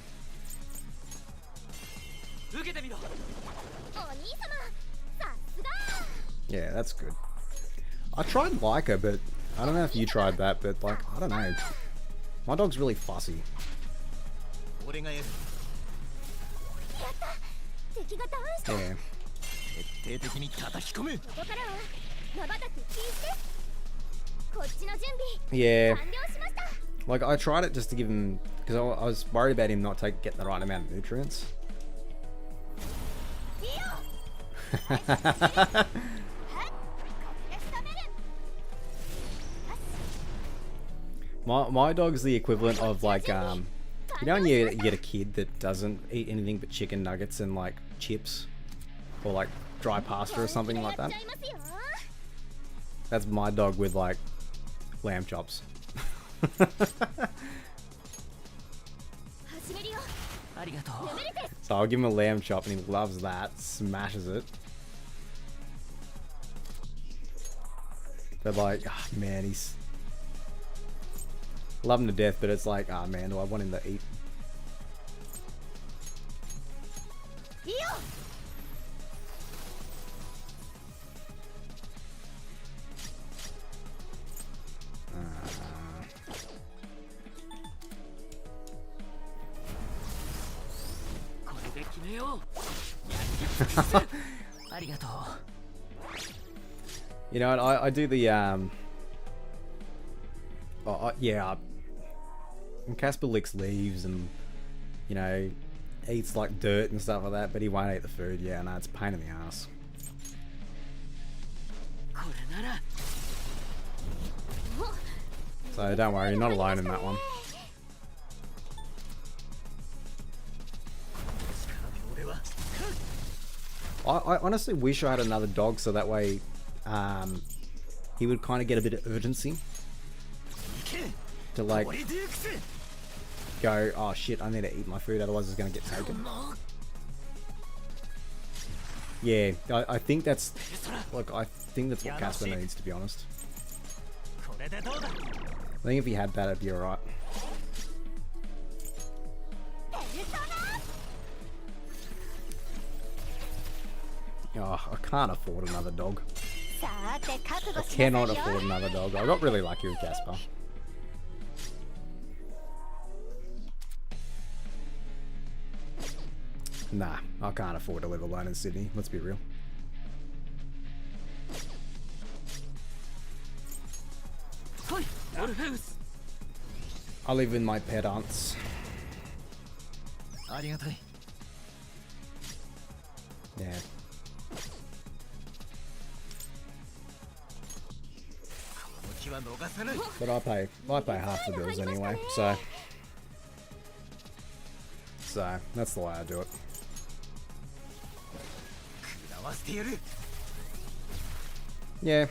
Yeah, that's good. I tried Leica, but I don't know if you tried that, but like, I don't know. My dog's really fussy. Yeah. Yeah. Like, I tried it just to give him, because I was worried about him not getting the right amount of nutrients. My dog's the equivalent of like you know when you get a kid that doesn't eat anything but chicken nuggets and like chips or like dry pasta or something like that. That's my dog with like lamb chops. So I'll give him a lamb chop and he loves that, smashes it. But like, oh man, he's love him to death, but it's like, oh man, do I want him to eat? You know what, I do the yeah, and Casper licks leaves and, you know, eats like dirt and stuff like that, but he won't eat the food. Yeah, no, it's a pain in the ass. So don't worry, you're not alone in that one. I honestly wish I had another dog so that way he would kind of get a bit of urgency to like go, oh shit, I need to eat my food, otherwise it's going to get taken. Yeah, I think that's like, I think that's what Casper needs, to be honest. I think if he had that, it'd be alright. Oh, I can't afford another dog. I cannot afford another dog. I got really lucky with Casper. Nah, I can't afford to live alone in Sydney. Let's be real. I live with my pet aunts. Yeah. But I pay half the bills anyway, so that's the way I do it. Yeah.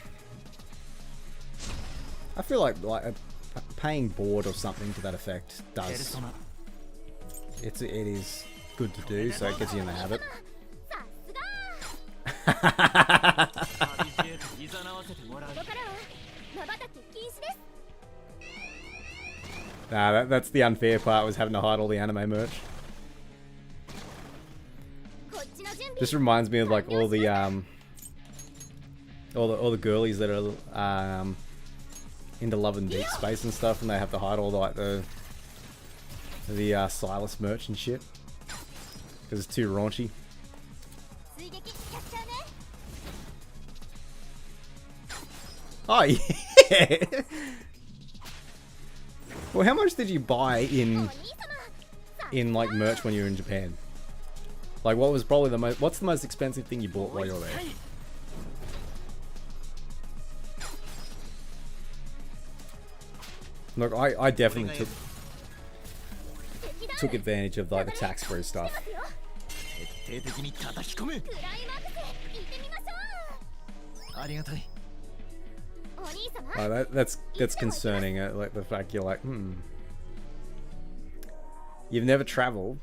I feel like paying board or something to that effect does. It is good to do, so it gets you in the habit. Nah, that's the unfair part, was having to hide all the anime merch. This reminds me of like all the girlies that are into Love and Deep Space and stuff, and they have to hide all the Silas merch and shit because it's too raunchy. Oh yeah. Well, how much did you buy in like merch when you were in Japan? Like, what was probably what's the most expensive thing you bought while you were there? Look, I definitely took advantage of like the tax-free stuff. Oh, that's concerning. Like the fact you're like, you've never traveled.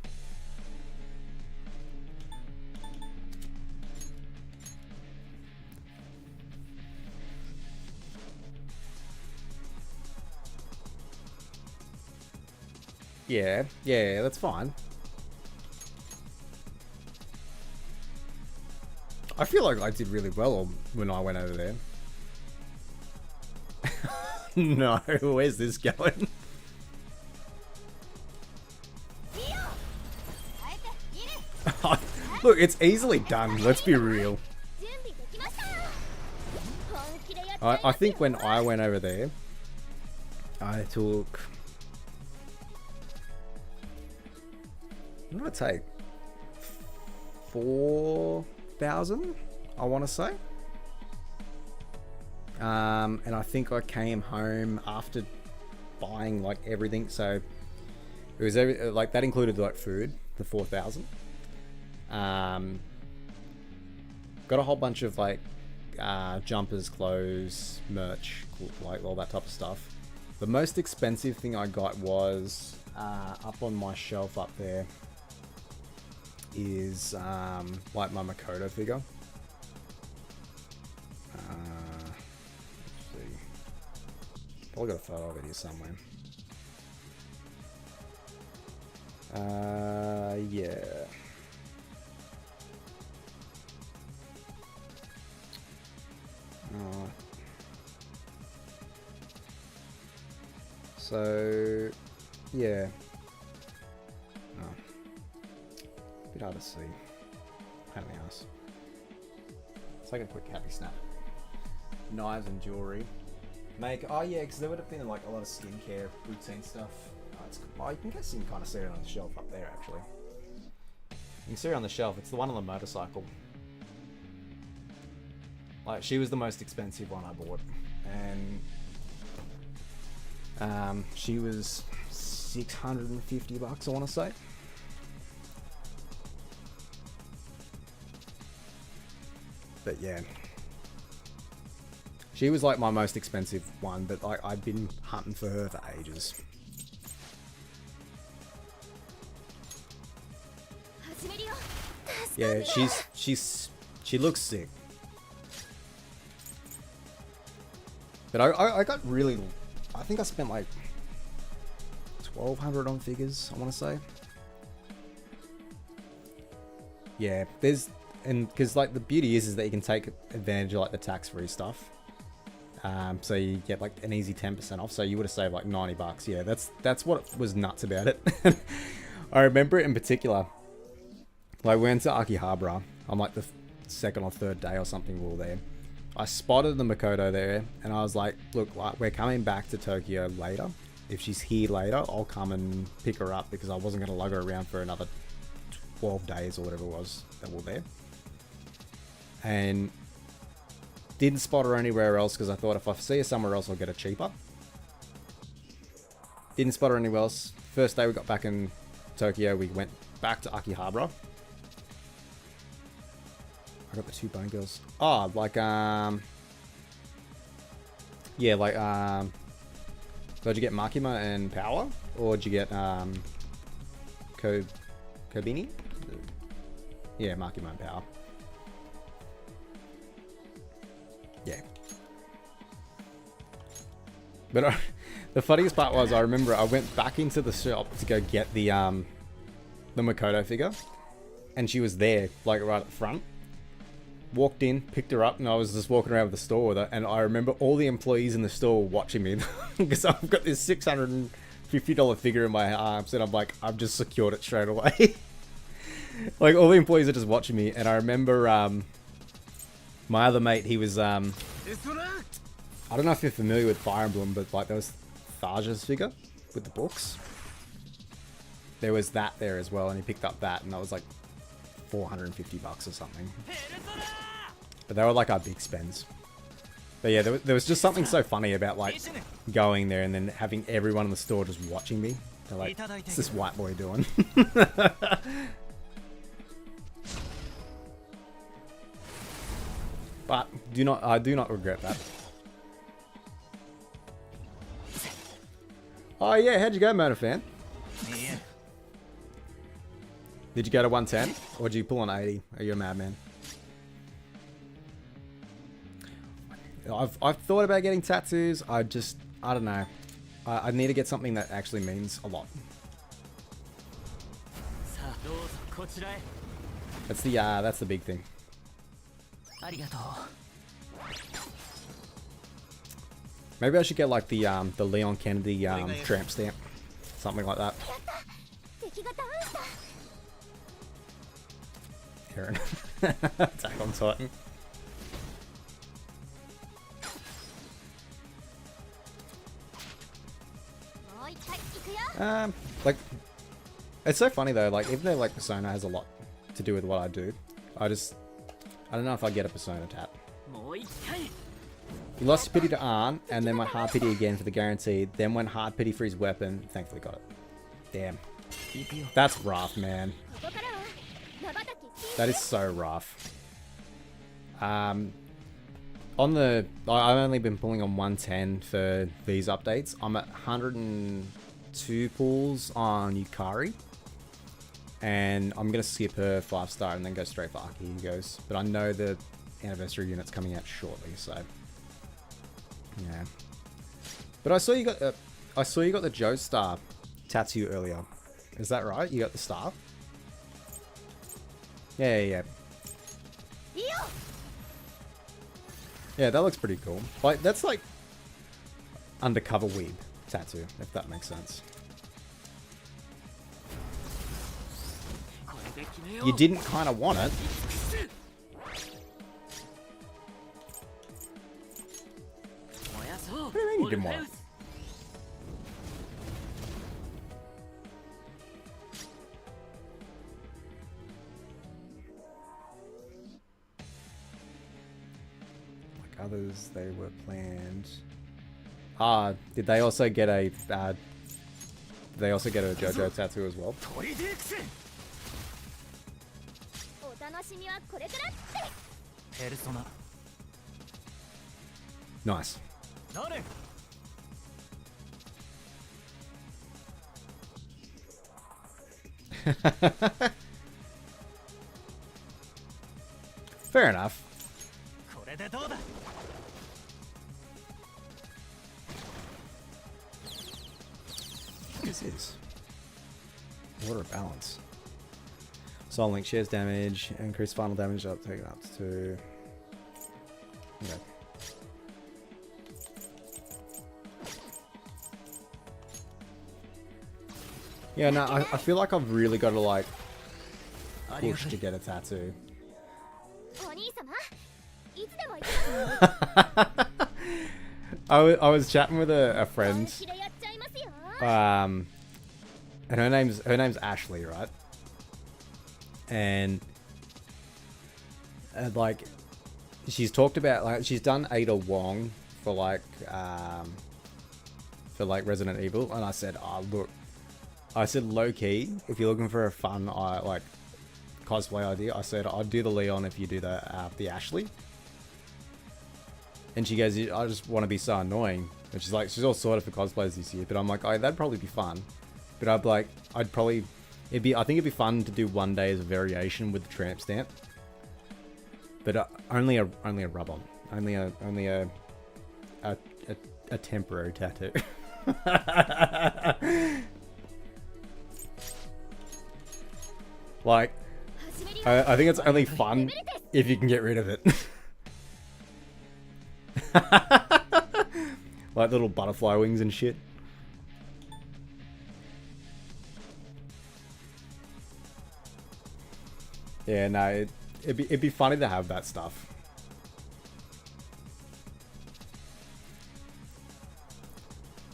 Yeah, that's fine. I feel like I did really well when I went over there. No, where's this going? Look, it's easily done, let's be real. I think when I went over there, I took... What did I take? 4,000, I want to say. And I think I came home after buying like everything, so it was like that included like food, the 4,000. Got a whole bunch of like jumpers, clothes, merch, like all that type of stuff. The most expensive thing I got was up on my shelf up there is like my Makoto figure. Let's see. Probably got a photo of it here somewhere. Yeah. So, yeah. Oh. Bit hard to see. Pain in the ass. Let's take a quick happy snap. Knives and jewelry. Oh yeah, because there would have been like a lot of skincare, routine stuff. You can guess you can kind of see it on the shelf up there actually. You can see it on the shelf. It's the one on the motorcycle. Like, she was the most expensive one I bought, and she was $650, I want to say. But yeah, she was like my most expensive one, but like I'd been hunting for her for ages. Yeah, she looks sick. But I got really, I think I spent like 1,200 on figures, I want to say. Yeah, because like the beauty is that you can take advantage of like the tax-free stuff. So you get like an easy 10% off. So you would have saved like $90. Yeah, that's what was nuts about it. I remember it in particular. Like, we went to Akihabara on like the second or third day or something we were there. I spotted the Makoto there, and I was like, look, we're coming back to Tokyo later. If she's here later, I'll come and pick her up, because I wasn't going to lug her around for another 12 days or whatever it was that we were there. And Didn't spot her anywhere else because I thought if I see her somewhere else, I'll get her cheaper. Didn't spot her anywhere else. First day we got back in Tokyo, we went back to Akihabara. I got the 2 bone girls. Oh, like, yeah, like, so did you get Makima and Power? Or did you get, Kobini? Yeah, Makima and Power. Yeah. But the funniest part was, I remember I went back into the shop to go get the Makoto figure. And she was there, like, right at the front. Walked in, picked her up, and I was just walking around the store with her. And I remember all the employees in the store watching me. Because I've got this $650 figure in my arms. And I'm like, I've just secured it straight away. Like, all the employees are just watching me. And I remember my other mate, he was... I don't know if you're familiar with Fire Emblem, but like there was Tharja's figure with the books. There was that there as well, and he picked up that, and that was like $450 or something. But they were like our big spends. But yeah, there was just something so funny about like going there and then having everyone in the store just watching me. They're like, what's this white boy doing? But I do not regret that. Oh yeah, how'd you go, Mona fan? Did you go to 110? Or did you pull on 80? Are you a madman? I've thought about getting tattoos. I don't know. I need to get something that actually means a lot. That's the big thing. Maybe I should get like the Leon Kennedy tramp stamp, something like that. Aaron, Attack on Titan. Like, it's so funny though. Like, even though like Persona has a lot to do with what I do, I don't know if I get a Persona tat. He lost pity to Arn, and then went hard pity again for the guaranteed, then went hard pity for his weapon. Thankfully got it. Damn. That's rough, man. That is so rough. I've only been pulling on 110 for these updates. I'm at 102 pulls on Yukari. And I'm going to skip her 5-star and then go straight for Akihiko's. But I know the anniversary unit's coming out shortly, so... Yeah. But I saw you got the Joestar tattoo earlier. Is that right? You got the star? Yeah. Yeah, that looks pretty cool. Like, that's like undercover weeb tattoo, if that makes sense. You didn't kind of want it. What do you mean you didn't want it? Like others, they were planned. Did they also get a JoJo tattoo as well? Nice. Fair enough. What is this? Water balance. Soul Link shares damage, increase final damage up, taken up to... Okay. Yeah, no, I feel like I've really got to like push to get a tattoo. I was chatting with a friend, and her name's Ashley, right? And like she's talked about, like, she's done Ada Wong for like Resident Evil, and I said, oh look, I said low key, if you're looking for a fun like cosplay idea, I said I'd do the Leon if you do the Ashley. And she goes, I just want to be so annoying. And she's like, she's all sorted for cosplays this year, but I'm like, oh, that'd probably be fun. But I think it'd be fun to do one day as a variation with the tramp stamp. But only a rub-on, only a temporary tattoo. Like, I think it's only fun if you can get rid of it. Like little butterfly wings and shit. Yeah, no, it'd be funny to have that stuff.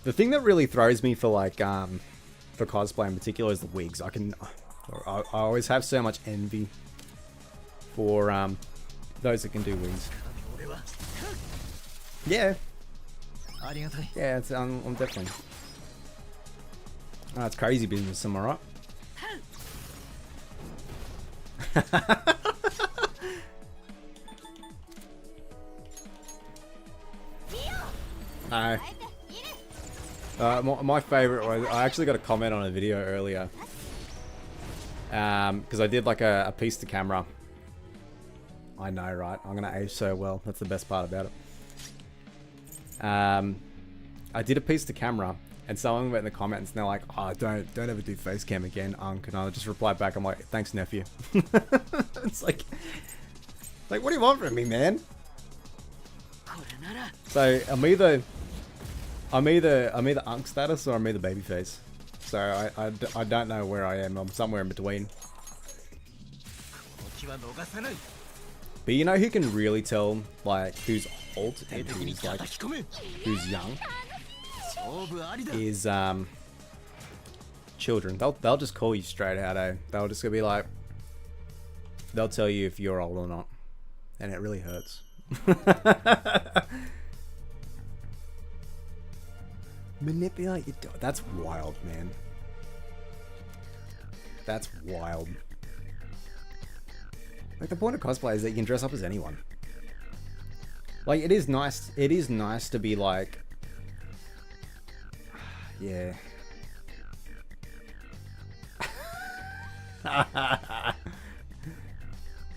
The thing that really throws me for like for cosplay in particular is the wigs. I always have so much envy for those that can do wigs. Yeah. Yeah, I'm definitely. Oh, it's crazy business, am I right? No. My favorite was, I actually got a comment on a video earlier. Because I did like a piece to camera. I know, right? I'm gonna age so well. That's the best part about it. I did a piece to camera, and someone went in the comments and they're like, "Oh, don't ever do face cam again, Unc." And I just replied back, I'm like, "Thanks, nephew." It's like, what do you want from me, man? So I'm either Unc status or I'm either baby face. So I don't know where I am. I'm somewhere in between. But you know who can really tell like who's old and who's like who's young is children. They'll just call you straight out, eh? They'll just be like, they'll tell you if you're old or not, and it really hurts. Manipulate your dog. That's wild, man. That's wild. Like, the point of cosplay is that you can dress up as anyone. Like, it is nice to be like, yeah.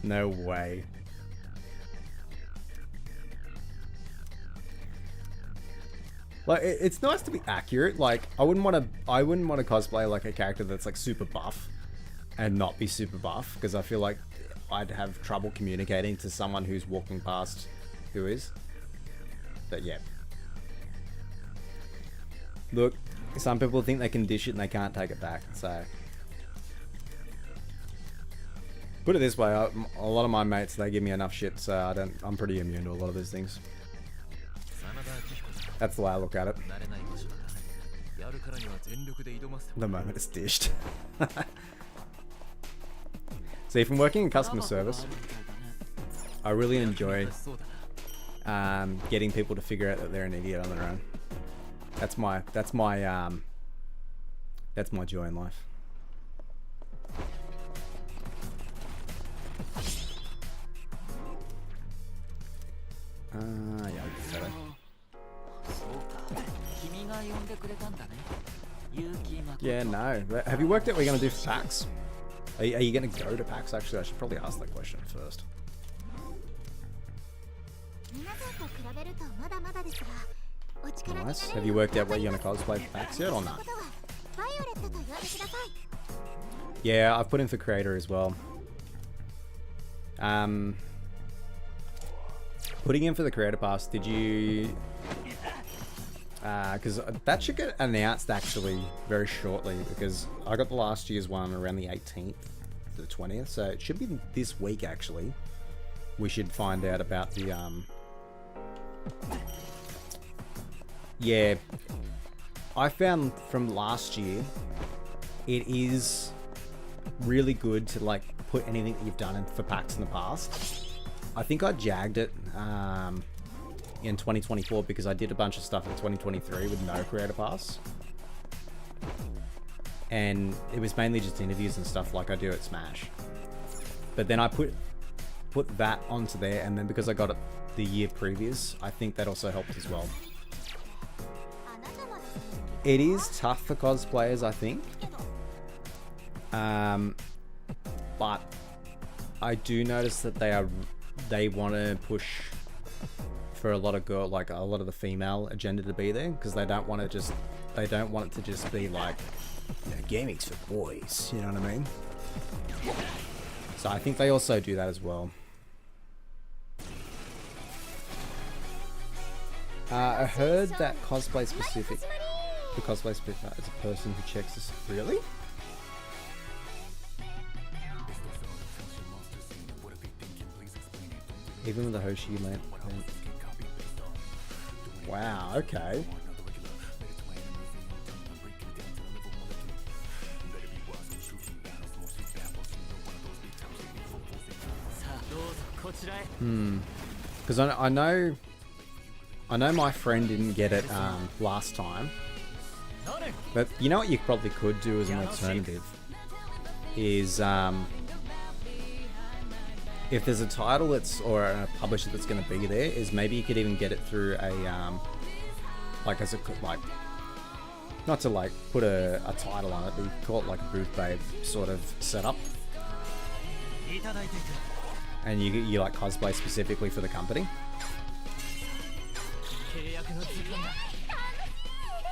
No way. Like, it's nice to be accurate. Like, I wouldn't want to cosplay like a character that's like super buff and not be super buff, because I feel like I'd have trouble communicating to someone who's walking past who is. But yeah. Look, some people think they can dish it and they can't take it back, so. Put it this way, a lot of my mates, they give me enough shit, so I'm pretty immune to a lot of those things. That's the way I look at it. The moment it's dished. See, from working in customer service, I really enjoy getting people to figure out that they're an idiot on their own. That's my joy in life. Yeah, yeah, no. Have you worked out what you're going to do for PAX? Are you going to go to PAX? Actually, I should probably ask that question first. Nice. Have you worked out what you're going to cosplay for PAX yet or not? Yeah, I've put in for creator as well. Putting in for the creator pass, did you... because that should get announced actually very shortly, because I got the last year's one around the 18th to the 20th, so it should be this week actually. We should find out about the yeah, I found from last year it is really good to like put anything that you've done in for PAX in the past I think I jagged it in 2024 because I did a bunch of stuff in 2023 with no creator pass. And it was mainly just interviews and stuff like I do at Smash. But then I put that onto there, and then because I got it the year previous, I think that also helped as well. It is tough for cosplayers, I think. But I do notice that they want to push for a lot of a lot of the female agenda to be there, because they don't want it to just be like, you know, gaming's for boys, you know what I mean? So I think they also do that as well. I heard that the cosplay specific is a person who checks this. Really? Even with the Hoshi lamp. Wow, okay. Because I know my friend didn't get it last time, but you know what you probably could do as an alternative is if there's a title or a publisher that's going to be there, is maybe you could even get it through a not to like put a title on it, but you could call it like a booth babe sort of setup. And you like cosplay specifically for the company.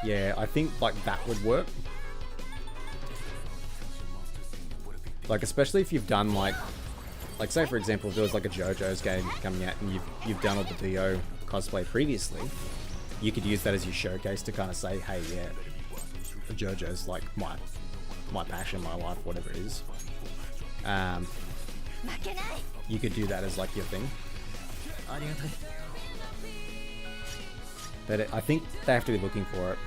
Yeah, I think like that would work. Like especially if you've done like say for example, if there was like a JoJo's game coming out and you've done all the Dio cosplay previously, you could use that as your showcase to kind of say, hey, yeah, JoJo's like my passion, my life, whatever it is. You could do that as like your thing. But I think they have to be looking for it.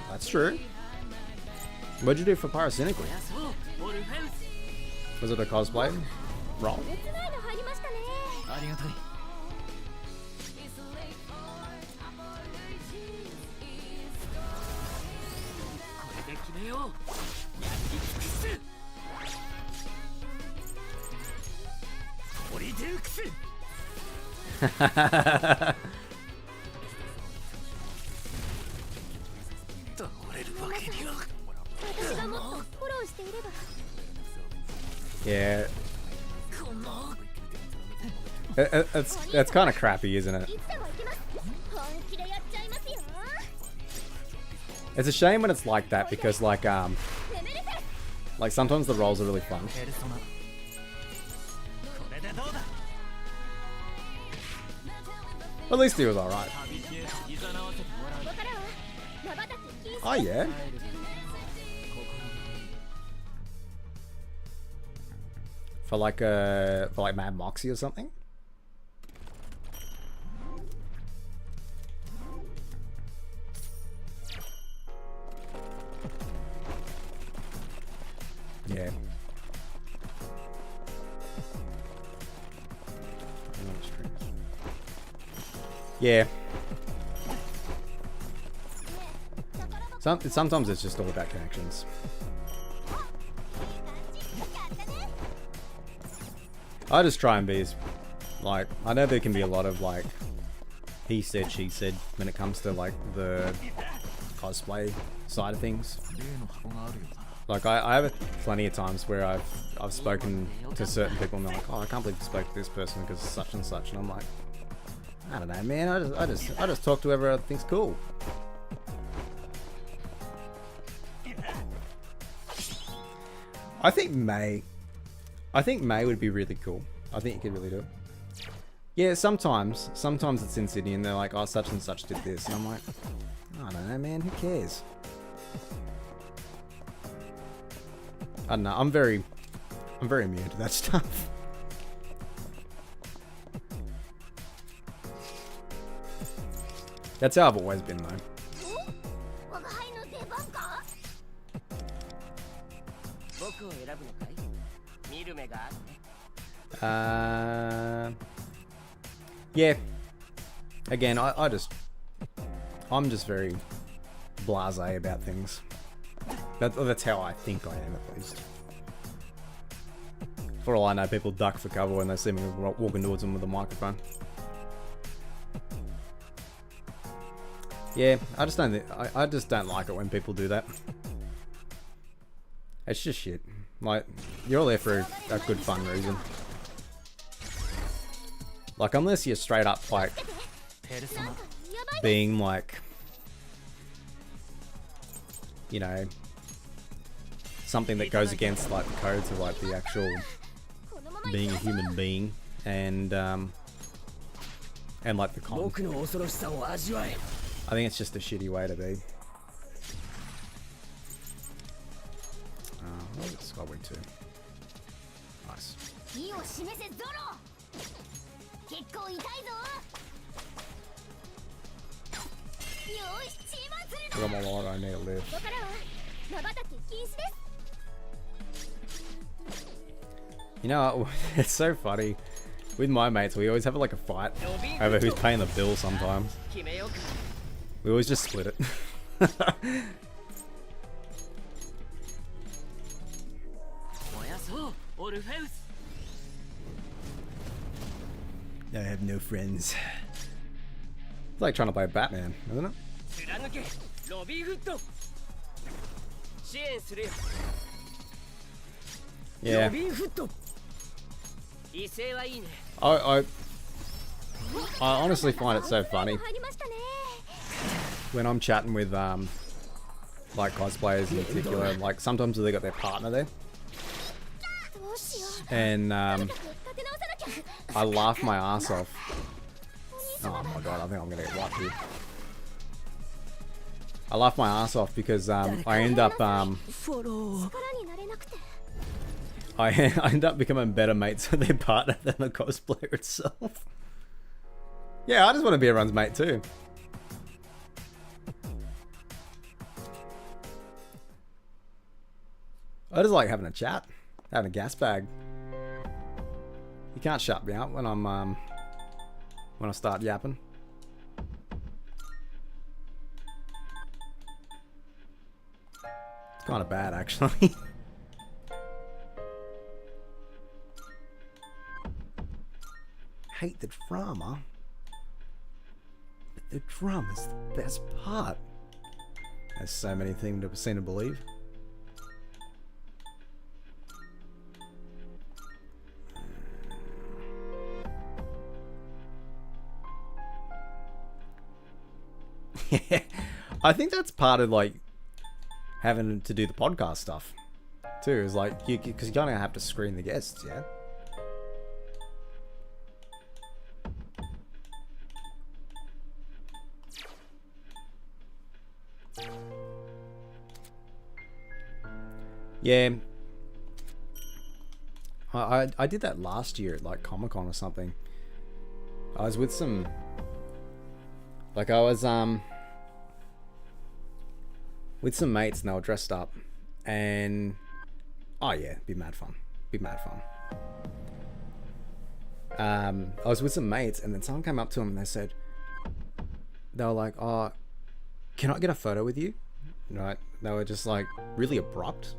That's true. What'd you do for Pyrocynically? Was it a cosplay role? Yeah. It's kind of crappy, isn't it? It's a shame when it's like that, because like sometimes the roles are really fun. At least he was alright. Oh yeah. For like Mad Moxie or something? Yeah. Yeah. Sometimes it's just all about connections. I just try and be as, like, I know there can be a lot of like he said, she said when it comes to like the cosplay side of things. Like I have plenty of times where I've spoken to certain people and they're like, oh, I can't believe you spoke to this person because of such and such, and I'm like, I don't know, man. I just talk to whoever I think's cool. I think May would be really cool. I think you could really do it. Yeah, sometimes it's in Sydney and they're like, oh, such and such did this, and I'm like, I don't know, man. Who cares? I don't know. I'm very immune to that stuff. That's how I've always been, though. Yeah. Again, I'm just very blasé about things. That's how I think I am, at least. For all I know, people duck for cover when they see me walking towards them with a microphone. Yeah, I just don't like it when people do that. It's just shit. Like, you're all there for a good fun reason. Like, unless you're straight up, like, being like, you know, something that goes against, like, the codes of, like, the actual being a human being, and like, the con. I think it's just a shitty way to be. Oh, it's Skyway 2. Nice. I got my light, I need to live. You know, it's so funny. With my mates, we always have like a fight over who's paying the bill sometimes. We always just split it. I have no friends. It's like trying to play Batman, isn't it? Yeah. I honestly find it so funny when I'm chatting with like cosplayers in particular. Like, sometimes they got their partner there, and I laugh my ass off. Oh my god, I think I'm gonna get wiped here. I laugh my ass off because I end up I end up becoming better mates with their partner than the cosplayer itself. Yeah, I just want to be everyone's mate too. I just like having a chat, having a gas bag. You can't shut me out when I'm when I start yapping. It's kind of bad, actually. Hate the drama, but the drama's the best part. There's so many things to seem to believe. Yeah, I think that's part of like having to do the podcast stuff too. Is like because you kind of have to screen the guests, yeah. Yeah, I did that last year at like Comic-Con or something. I was with some, like I was with some mates and they were dressed up, and oh yeah, be mad fun. I was with some mates and then someone came up to them and they were like, oh, can I get a photo with you? Right? They were just like really abrupt.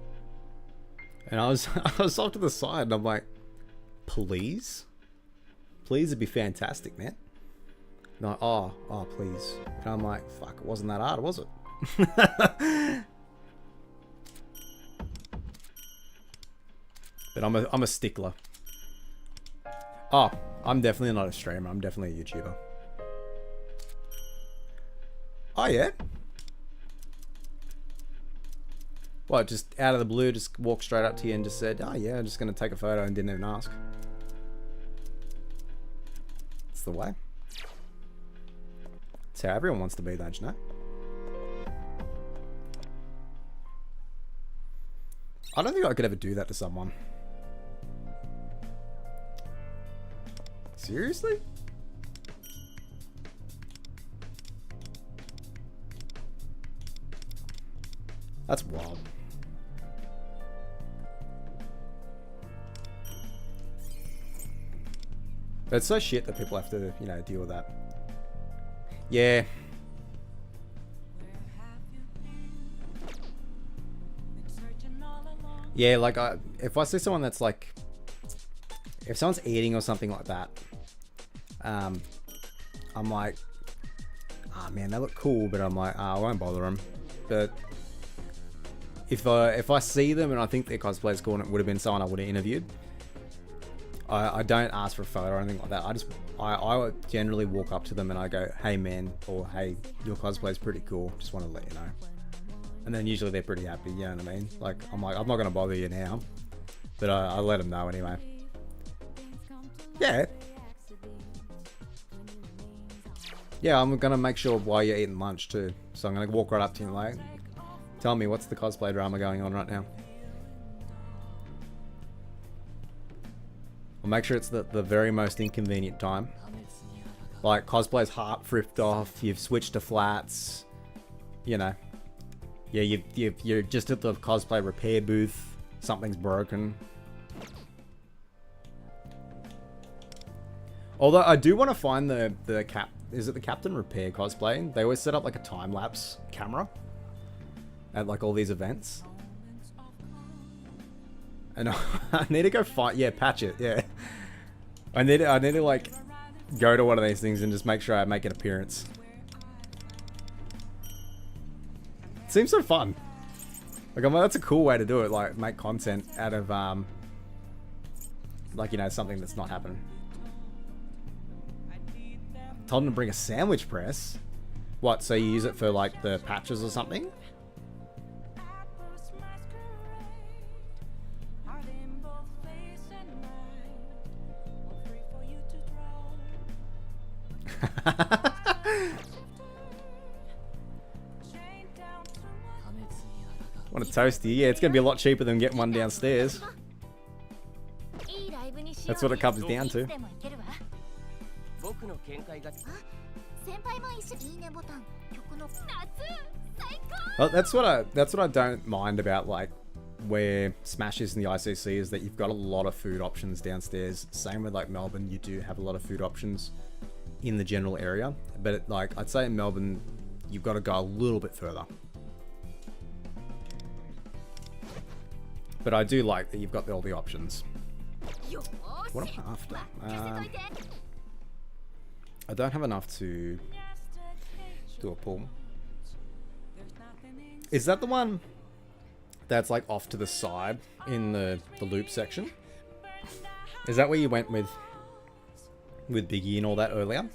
And I was off to the side and I'm like, please? Please, it'd be fantastic, man. And like, oh, please. And I'm like, fuck, it wasn't that hard, was it? But I'm a stickler. Oh, I'm definitely not a streamer, I'm definitely a YouTuber. Oh yeah? What, just out of the blue, just walked straight up to you and just said, oh yeah, I'm just going to take a photo and didn't even ask. It's the way. It's how everyone wants to be, don't you know? I don't think I could ever do that to someone. Seriously? That's wild. But it's so shit that people have to, you know, deal with that. Yeah. Yeah, like, if I see someone that's like... If someone's eating or something like that, I'm like... Ah, man, they look cool, but I'm like, I won't bother them. But... If I see them and I think their cosplay's cool and it would have been someone I would have interviewed, I don't ask for a photo or anything like that. I generally walk up to them and I go, hey man, or hey, your cosplay's pretty cool, just want to let you know. And then usually they're pretty happy, you know what I mean? Like, I'm like, I'm not going to bother you now, but I let them know anyway. Yeah. Yeah, I'm going to make sure while you're eating lunch too. So I'm going to walk right up to you and like, tell me, what's the cosplay drama going on right now? I'll make sure it's the very most inconvenient time. Like, cosplay's heart fripped off, you've switched to flats, you know. Yeah, you're just at the cosplay repair booth, something's broken. Although, I do want to find is it the Captain Repair cosplay? They always set up like a time-lapse camera at like all these events. And I need to go find, yeah, patch it, yeah. I need to like go to one of these things and just make sure I make an appearance. It seems so fun. Like, I'm like, that's a cool way to do it, like make content out of like, you know, something that's not happening. Told him to bring a sandwich press. What, so you use it for like the patches or something? Want a toasty? Yeah, it's gonna be a lot cheaper than getting one downstairs. That's what it comes down to. Well, that's what I don't mind about like where Smash is in the ICC, is that you've got a lot of food options downstairs. Same with like Melbourne, you do have a lot of food options in the general area, but like I'd say in Melbourne, you've got to go a little bit further. But I do like that you've got all the options. What am I after? I don't have enough to do a pull. Is that the one that's like off to the side in the loop section? Is that where you went with Biggie and all that earlier?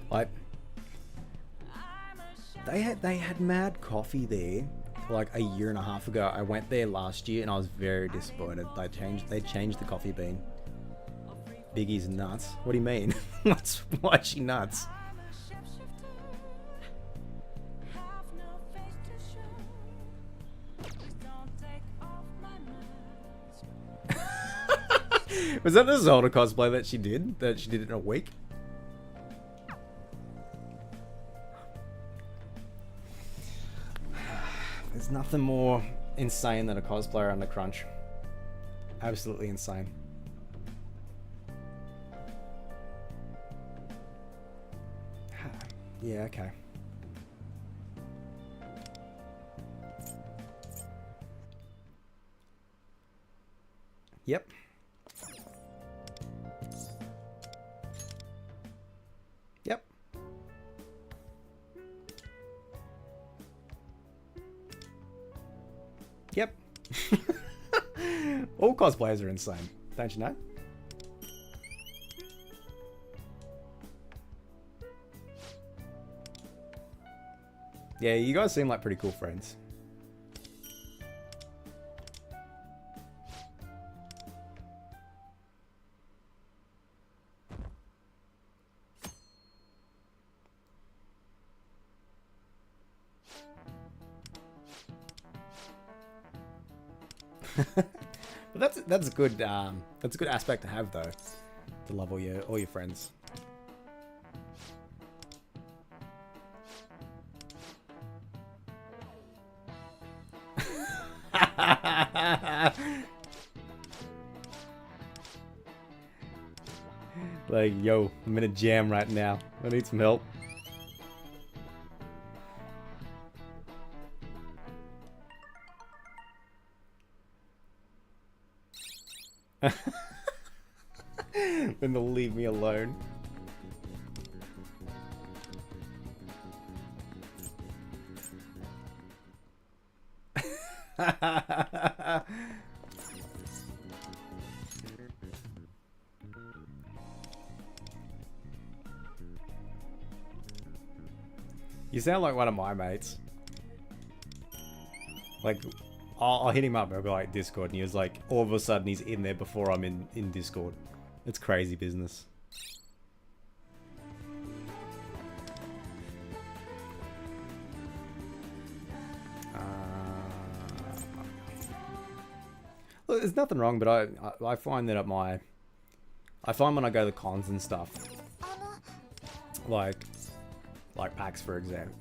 Like, they had mad coffee there like a year and a half ago. I went there last year and I was very disappointed. They changed the coffee bean. Biggie's nuts. What do you mean? Why is she nuts? Was that the Zelda cosplay that she did? That she did in a week? There's nothing more insane than a cosplayer under crunch. Absolutely insane. Yeah, okay. Yep. Yep. Yep. All cosplayers are insane, don't you know? Yeah, you guys seem like pretty cool friends. But that's a good aspect to have though, to love all your friends. Like, yo, I'm in a jam right now. I need some help. Then they'll leave me alone. You sound like one of my mates. Like, I'll hit him up and I'll be like, Discord, and he was like, all of a sudden he's in there before I'm in Discord. It's crazy business. Look, there's nothing wrong, but I find that I find when I go to the cons and stuff, like PAX for example,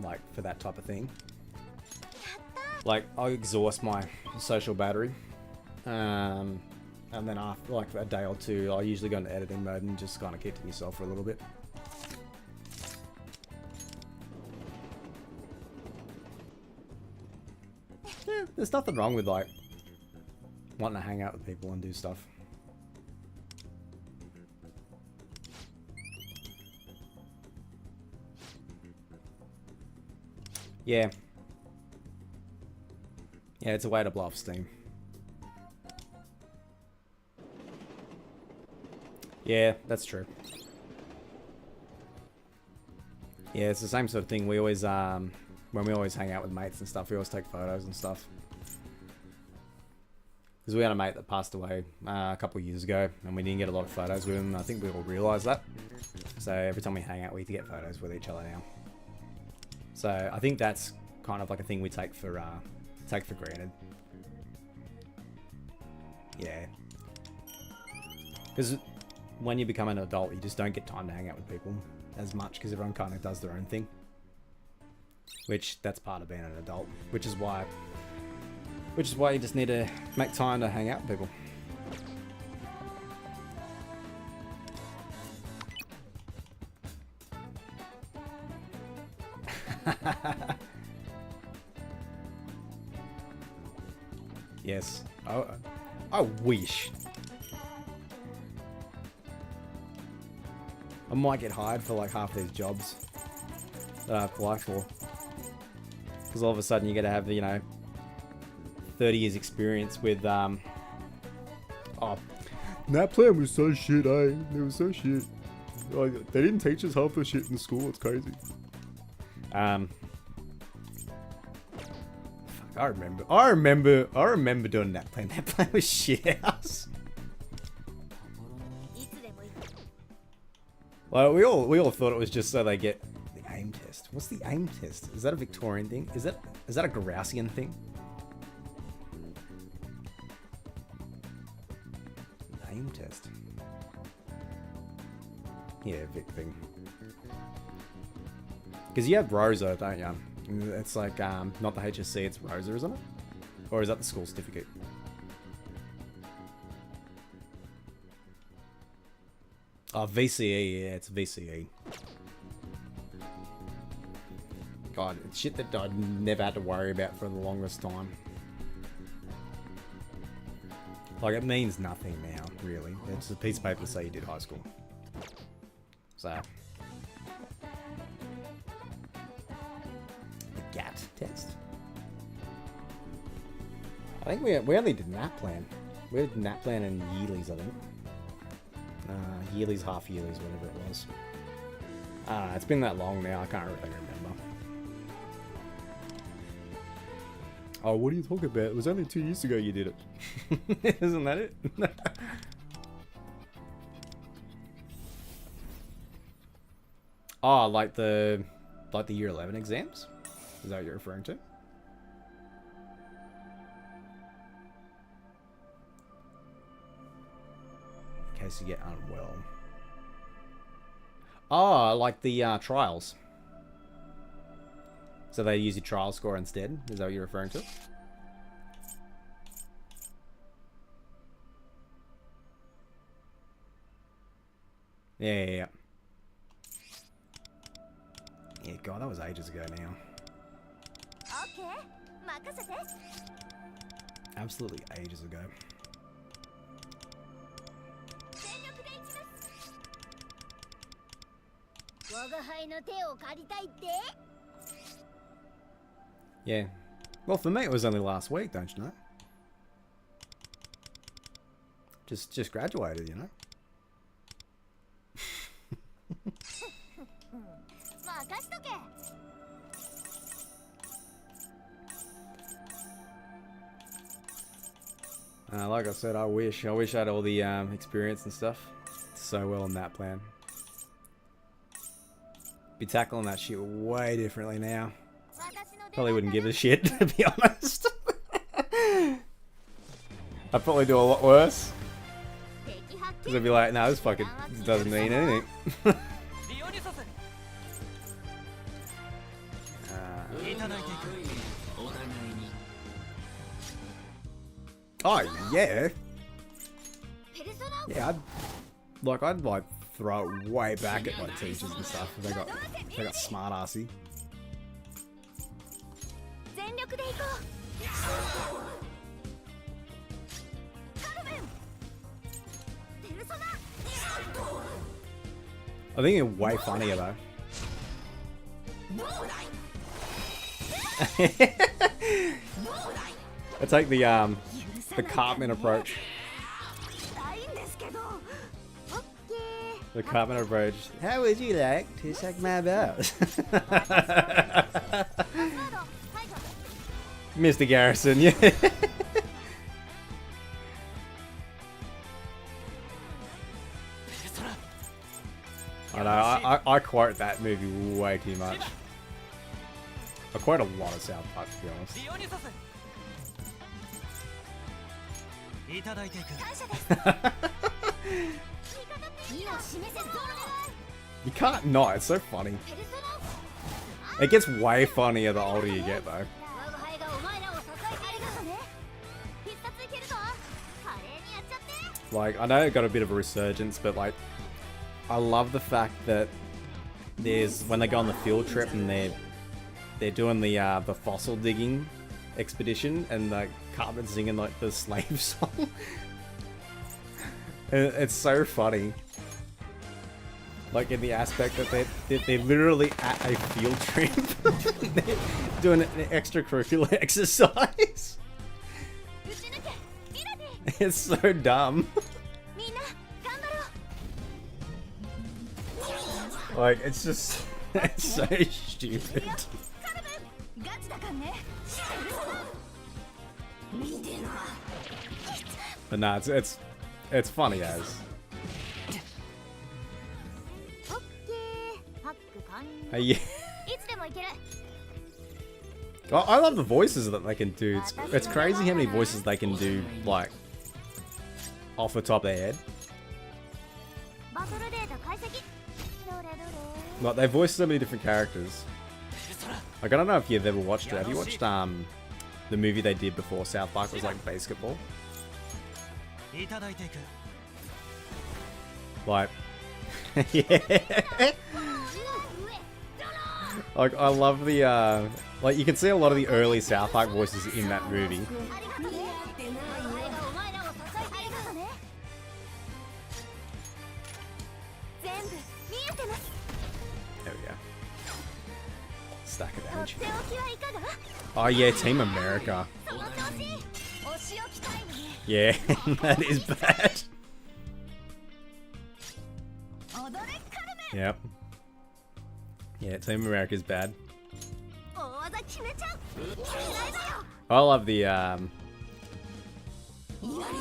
like for that type of thing, like I exhaust my social battery, and then after like a day or two, I usually go into editing mode and just kind of keep to myself for a little bit. Yeah, there's nothing wrong with like wanting to hang out with people and do stuff. Yeah. Yeah, it's a way to blow off steam. Yeah, that's true. Yeah, it's the same sort of thing. We always, when we always hang out with mates and stuff, we always take photos and stuff. Because we had a mate that passed away a couple of years ago, and we didn't get a lot of photos with him. I think we all realised that. So every time we hang out, we get photos with each other now. So I think that's kind of like a thing we take for granted. Yeah. Because when you become an adult, you just don't get time to hang out with people as much because everyone kind of does their own thing. Which, that's part of being an adult. Which is why you just need to make time to hang out with people. Yes. I wish. I might get hired for like half these jobs that I apply for. Because all of a sudden you gotta have, you know, 30 years experience with, oh, that plan was so shit, eh? It was so shit. Like, they didn't teach us half the shit in school, it's crazy. Fuck, I remember doing that plan. That plan was shit house. Well, we all thought it was just so they get the AIM test. What's the AIM test? Is that a Victorian thing? Is that a Grousian thing? AIM test. Yeah, Vic thing. Because you have Rosa, don't you? It's like not the HSC, it's Rosa, isn't it? Or is that the school certificate? Oh, VCE, yeah, it's VCE. God, it's shit that I never had to worry about for the longest time. Like, it means nothing now, really. It's a piece of paper to say you did high school. So. The GAT test. I think we only did NAPLAN. We did NAPLAN and yearlies, I think. Yearlies, half yearlies, whatever it was. It's been that long now, I can't really remember. Oh, what are you talking about? It was only 2 years ago you did it. Isn't that it? Oh, like the year 11 exams? Is that what you're referring to? In case you get unwell. Oh, like the trials. So they use your trial score instead? Is that what you're referring to? Yeah. Yeah, God, that was ages ago now. Absolutely ages ago. Yeah. Well, for me, it was only last week, don't you know? Just graduated, you know? Like I said, I wish I had all the experience and stuff. So well on that plan. Be tackling that shit way differently now. Probably wouldn't give a shit, to be honest. I'd probably do a lot worse. Because I'd be like, no, this fucking doesn't mean anything. Oh, yeah. Yeah, I'd like throw it way back at my teachers and stuff. They got smart assy. I think it's way funnier though. I take the Cartman approach. The Cartman approach. How would you like to suck my balls? Mr. Garrison, yeah. I know, I quote that movie way too much. I quote a lot of South Park, to be honest. You can't not, it's so funny. It gets way funnier the older you get though. Like, I know it got a bit of a resurgence, but like, I love the fact that there's, when they go on the field trip and they're doing the fossil digging expedition and like Cartman's singing like the slave song. It's so funny. Like in the aspect that they're literally at a field trip. They're doing an extracurricular exercise. It's so dumb. Like, it's just, it's so stupid. But nah, it's funny as. Yeah. I love the voices that they can do. It's crazy how many voices they can do, like, off the top of their head. Like, they voice so many different characters. Like, I don't know if you've ever watched it. Have you watched the movie they did before South Park was like basketball? Like, yeah. Like, I love the like, you can see a lot of the early South Park voices in that movie. There we go. Stack of damage. Oh yeah, Team America. Yeah, that is bad. Yep. Yeah, Team America's bad. I love the I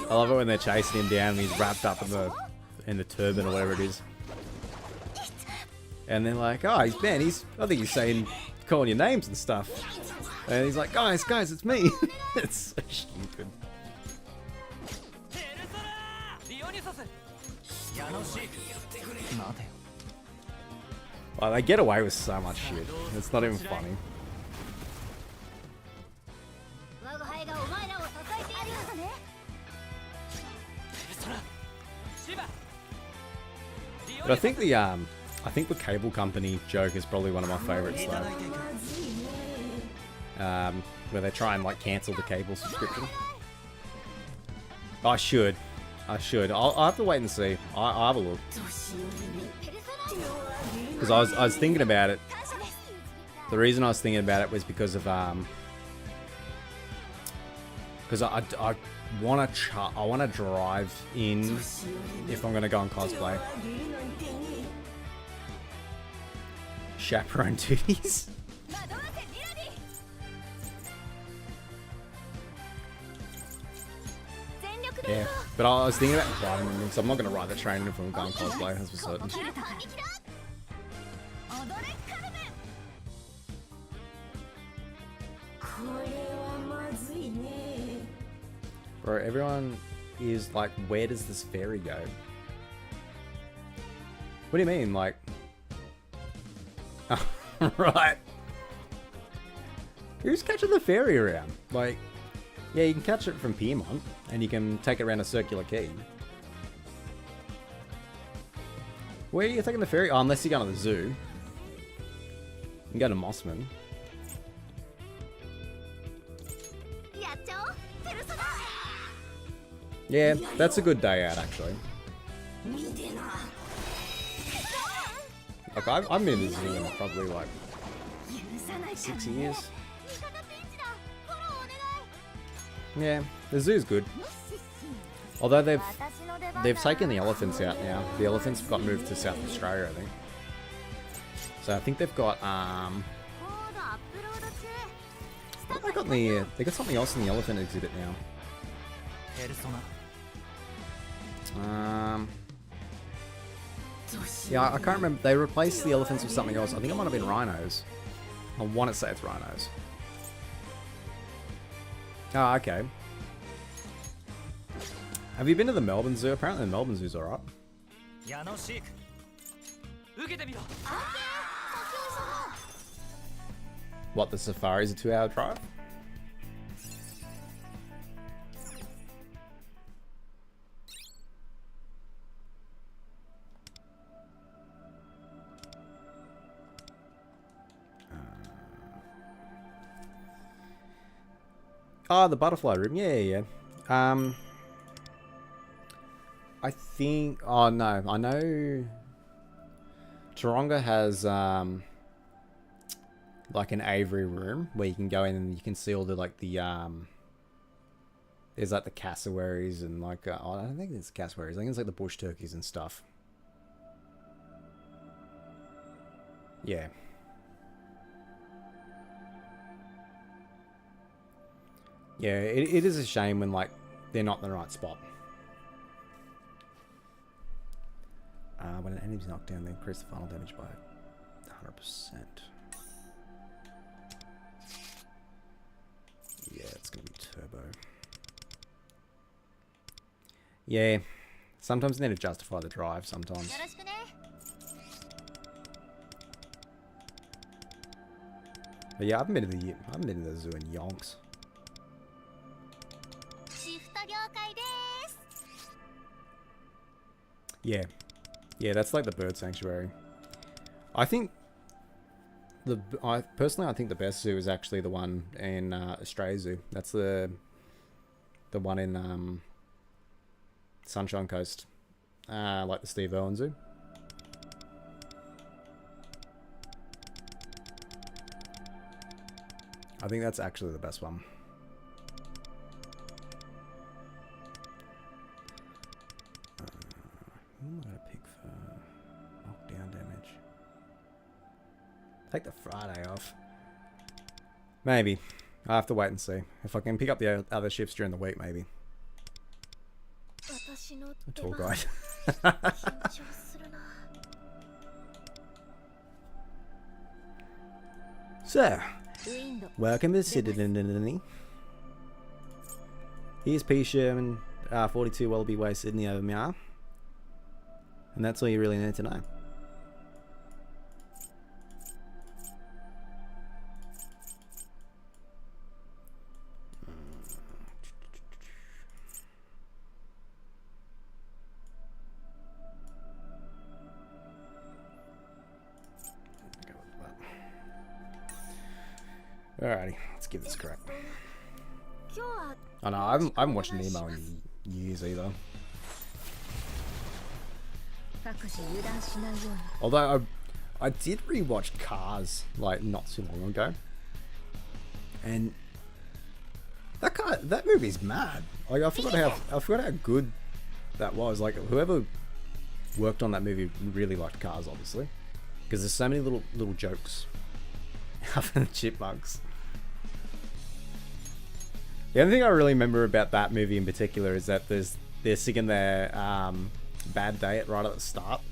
love it when they're chasing him down and he's wrapped up in the turban or whatever it is. And they're like, oh, he's Ben. I think he's saying, calling your names and stuff. And he's like, guys, it's me. It's so stupid. Like, they get away with so much shit. It's not even funny. But I think the cable company joke is probably one of my favorites though. Where they try and like cancel the cable subscription. I should. I'll have to wait and see. I'll have a look. Because I was thinking about it. The reason I was thinking about it was because of because I want to drive in if I'm gonna go on cosplay. Chaperone duties. Yeah, but I was thinking about driving them because I'm not going to ride the train if I'm going cosplay, that's for certain. Bro, everyone is like, where does this ferry go? What do you mean, like... Right. Who's catching the ferry around? Like... Yeah, you can catch it from Piedmont, and you can take it around a circular quay. Where are you taking the ferry? Oh, unless you're going to the zoo. You can go to Mossman. Yeah, that's a good day out, actually. Like, I've been to the zoo in probably, like, 6 years. Yeah, the zoo's good. Although they've taken the elephants out now. The elephants got moved to South Australia, I think. So I think they've got what have they got in the they got something else in the elephant exhibit now. Yeah, I can't remember. They replaced the elephants with something else. I think it might have been rhinos. I want to say it's rhinos. Oh, okay. Have you been to the Melbourne Zoo? Apparently the Melbourne Zoo's alright. What, the safari's a 2-hour drive? Oh, the butterfly room. Yeah. I think... Oh, no. I know... Taronga has, like an aviary room where you can go in and you can see all the, like, the, there's, like, the cassowaries and, like, oh, I don't think it's cassowaries. I think it's, like, the bush turkeys and stuff. Yeah. Yeah, it is a shame when, like, they're not in the right spot. When an enemy's knocked down, they increase the final damage by 100%. Yeah, it's going to be turbo. Yeah, sometimes you need to justify the drive, sometimes. But yeah, I haven't been to the zoo in yonks. Yeah, that's like the bird sanctuary. I think personally I think the best zoo is actually the one in Australia Zoo. That's the one in Sunshine Coast, like the Steve Irwin Zoo. I think that's actually the best one. Who am I gonna pick for knockdown damage? Take the Friday off. Maybe. I'll have to wait and see. If I can pick up the other shifts during the week, maybe. A tour guide. So, welcome to Sydney. Here's P. Sherman, 42 Wallaby Way, Sydney over Meow. And that's all you really need to know. Alrighty, let's give this a crack. Oh no, I haven't watched Nemo in years either. Although I did rewatch Cars like not too long ago, and that movie's mad. Like I forgot how good that was. Like whoever worked on that movie really liked Cars, obviously, because there's so many little jokes. Alvin and the Chipmunks. The only thing I really remember about that movie in particular is that they're singing their Bad Day right at the start,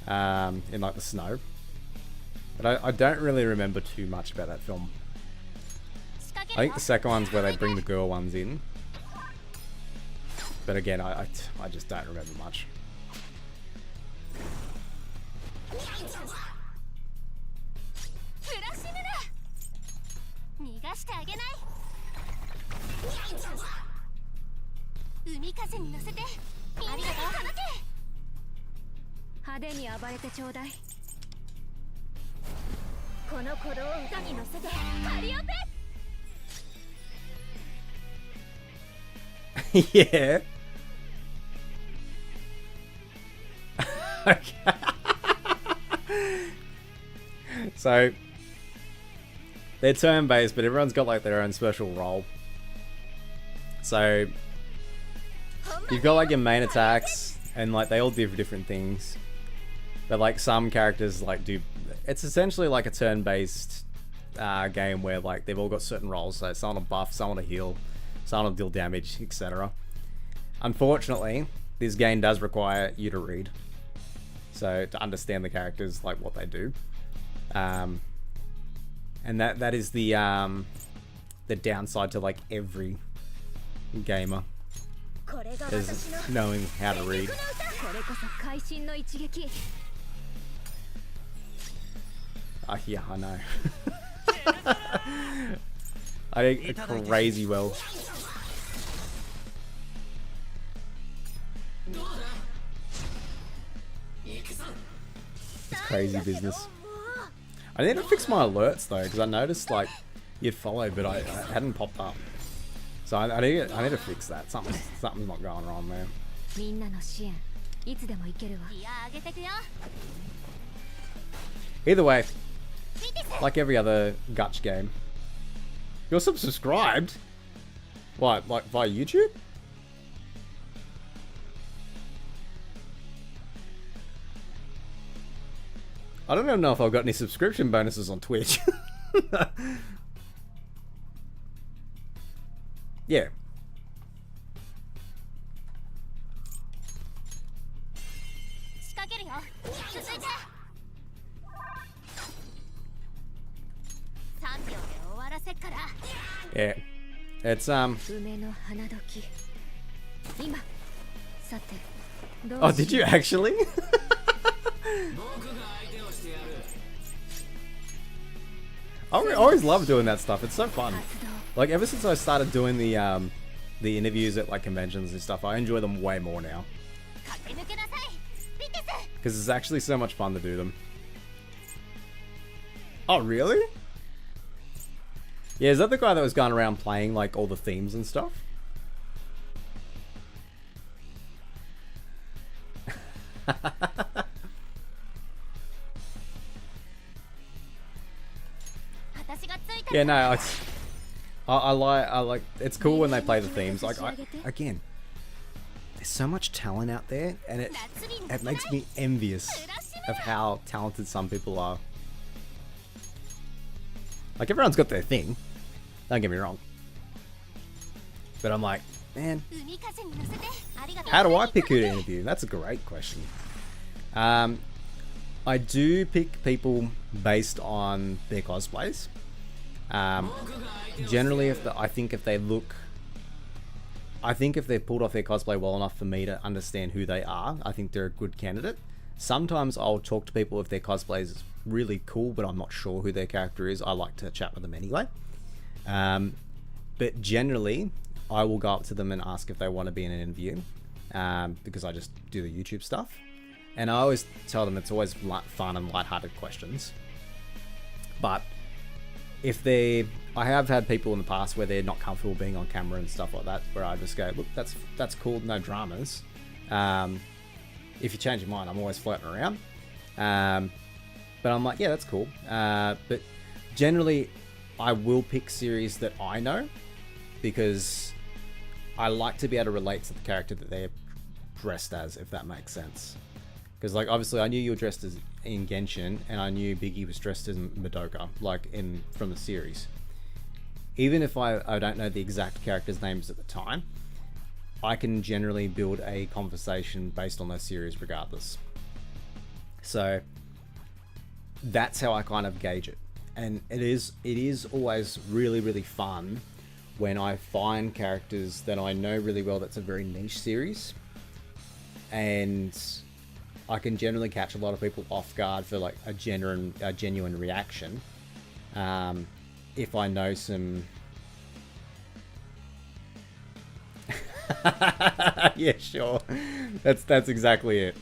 in like the snow. But I don't really remember too much about that film. I think the second one's where they bring the girl ones in. But again, I just don't remember much. Yeah. Okay. So they're turn-based, but everyone's got like their own special role. So you've got like your main attacks, and like they all do different things. But like some characters like do. It's essentially like a turn-based game where like they've all got certain roles. So someone will buff, someone will heal, someone will deal damage, etc. Unfortunately, this game does require you to read, so to understand the characters, like what they do. And that is the downside to like every gamer, is knowing how to read. Yeah, I know. I did crazy well. It's crazy business. I need to fix my alerts though, because I noticed like you'd follow, but I hadn't popped up. So I need to fix that. Something's not going wrong there. Either way, like every other Gutch game, you're subscribed. What, like via YouTube? I don't even know if I've got any subscription bonuses on Twitch. Yeah. Yeah. It's Oh, did you actually? I always love doing that stuff. It's so fun. Like ever since I started doing the interviews at like conventions and stuff, I enjoy them way more now. Because it's actually so much fun to do them. Oh, really? Yeah, is that the guy that was going around playing like all the themes and stuff? Yeah, no, I like. It's cool when they play the themes. Like, again, there's so much talent out there, and it makes me envious of how talented some people are. Like, everyone's got their thing. Don't get me wrong. But I'm like, man, how do I pick who to interview? That's a great question. I do pick people based on their cosplays. Generally, I think if they've pulled off their cosplay well enough for me to understand who they are, I think they're a good candidate. Sometimes I'll talk to people if their cosplay is really cool, but I'm not sure who their character is. I like to chat with them anyway. But generally, I will go up to them and ask if they want to be in an interview, because I just do the YouTube stuff. And I always tell them it's always fun and lighthearted questions. But I have had people in the past where they're not comfortable being on camera and stuff like that, where I just go, look, that's cool, no dramas. If you change your mind, I'm always floating around. But I'm like, yeah, that's cool. But generally, I will pick series that I know, because I like to be able to relate to the character that they're dressed as, if that makes sense. Because, like, obviously I knew you were dressed as in Genshin, and I knew Biggie was dressed as Madoka, like from the series. Even if I don't know the exact characters' names at the time, I can generally build a conversation based on those series regardless. So that's how I kind of gauge it. And it is always really, really fun when I find characters that I know really well that's a very niche series, and I can generally catch a lot of people off guard for like a genuine reaction. If I know some... yeah, sure. That's exactly it.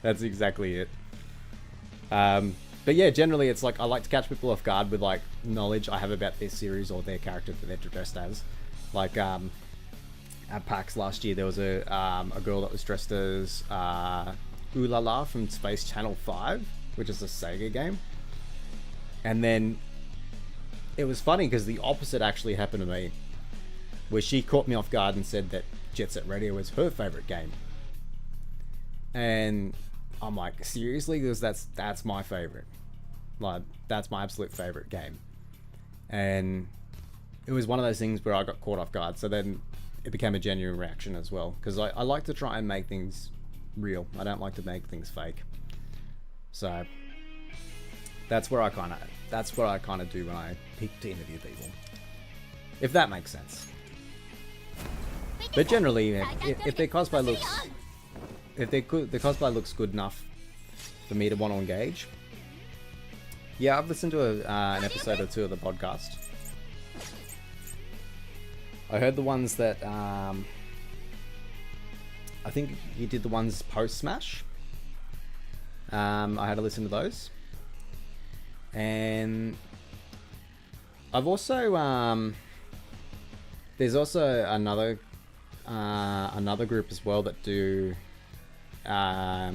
That's exactly it. But yeah, generally it's like I like to catch people off guard with like knowledge I have about their series or their character that they're dressed as. Like at PAX last year, there was a girl that was dressed as Ulala from Space Channel 5, which is a Sega game. And then it was funny because the opposite actually happened to me, where she caught me off guard and said that Jet Set Radio was her favorite game. And I'm like, seriously? Because that's my favorite. Like, that's my absolute favorite game. And it was one of those things where I got caught off guard. So then it became a genuine reaction as well. Because I like to try and make things real. I don't like to make things fake. So that's what I kind of do when I pick to interview people. If that makes sense. But generally, if their cosplay looks... If the cosplay looks good enough for me to want to engage, yeah, I've listened to an episode or two of the podcast. I heard the ones that I think you did the ones post Smash. I had to listen to those, and I've also there's also another group as well that do a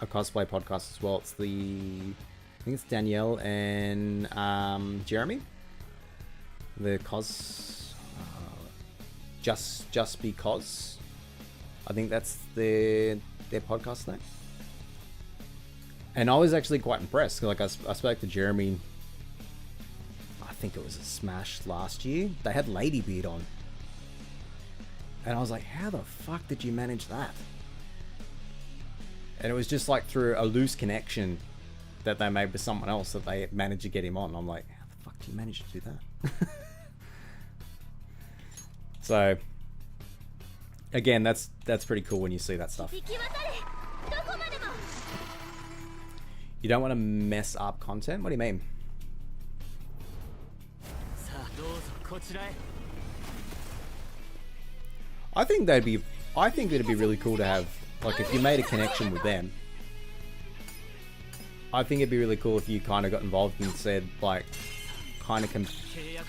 cosplay podcast as well. I think it's Danielle and Jeremy. The just because, I think that's their podcast name. And I was actually quite impressed. Like I spoke to Jeremy, I think it was a Smash last year. They had Ladybeard on, and I was like, how the fuck did you manage that? And it was just like through a loose connection that they made with someone else that they managed to get him on. I'm like, how the fuck do you manage to do that? So, again, that's pretty cool when you see that stuff. You don't want to mess up content? What do you mean? I think it'd be really cool to have, like, if you made a connection with them, I think it'd be really cool if you kind of got involved and said, like, kind of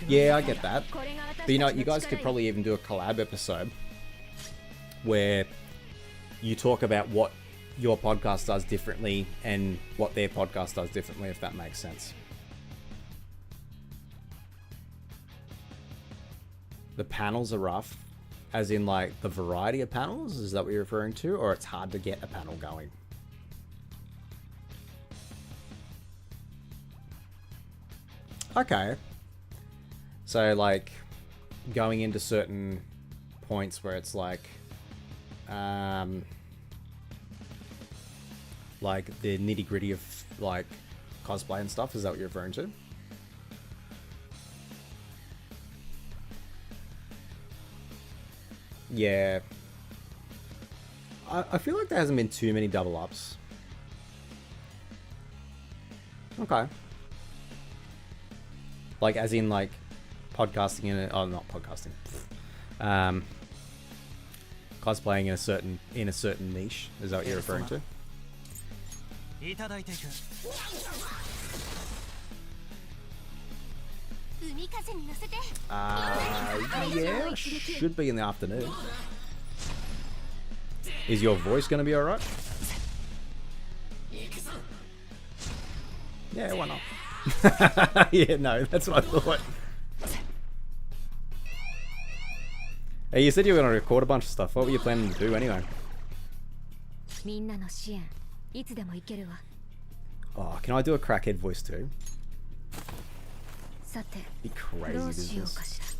yeah, I get that. But you know, you guys could probably even do a collab episode where you talk about what your podcast does differently and what their podcast does differently, if that makes sense. The panels are rough, as in like the variety of panels? Is that what you're referring to? Or it's hard to get a panel going? Okay. So like going into certain points where it's like the nitty gritty of like cosplay and stuff, is that what you're referring to? Yeah. I feel like there hasn't been too many double ups. Okay. Like, as in, like, podcasting in a... Oh, not podcasting. Cosplaying in a certain niche. Is that what you're referring to? Yeah, should be in the afternoon. Is your voice going to be alright? Yeah, why not? Yeah, no, that's what I thought. Hey, you said you were going to record a bunch of stuff. What were you planning to do anyway? Oh, can I do a crackhead voice too? Be crazy business.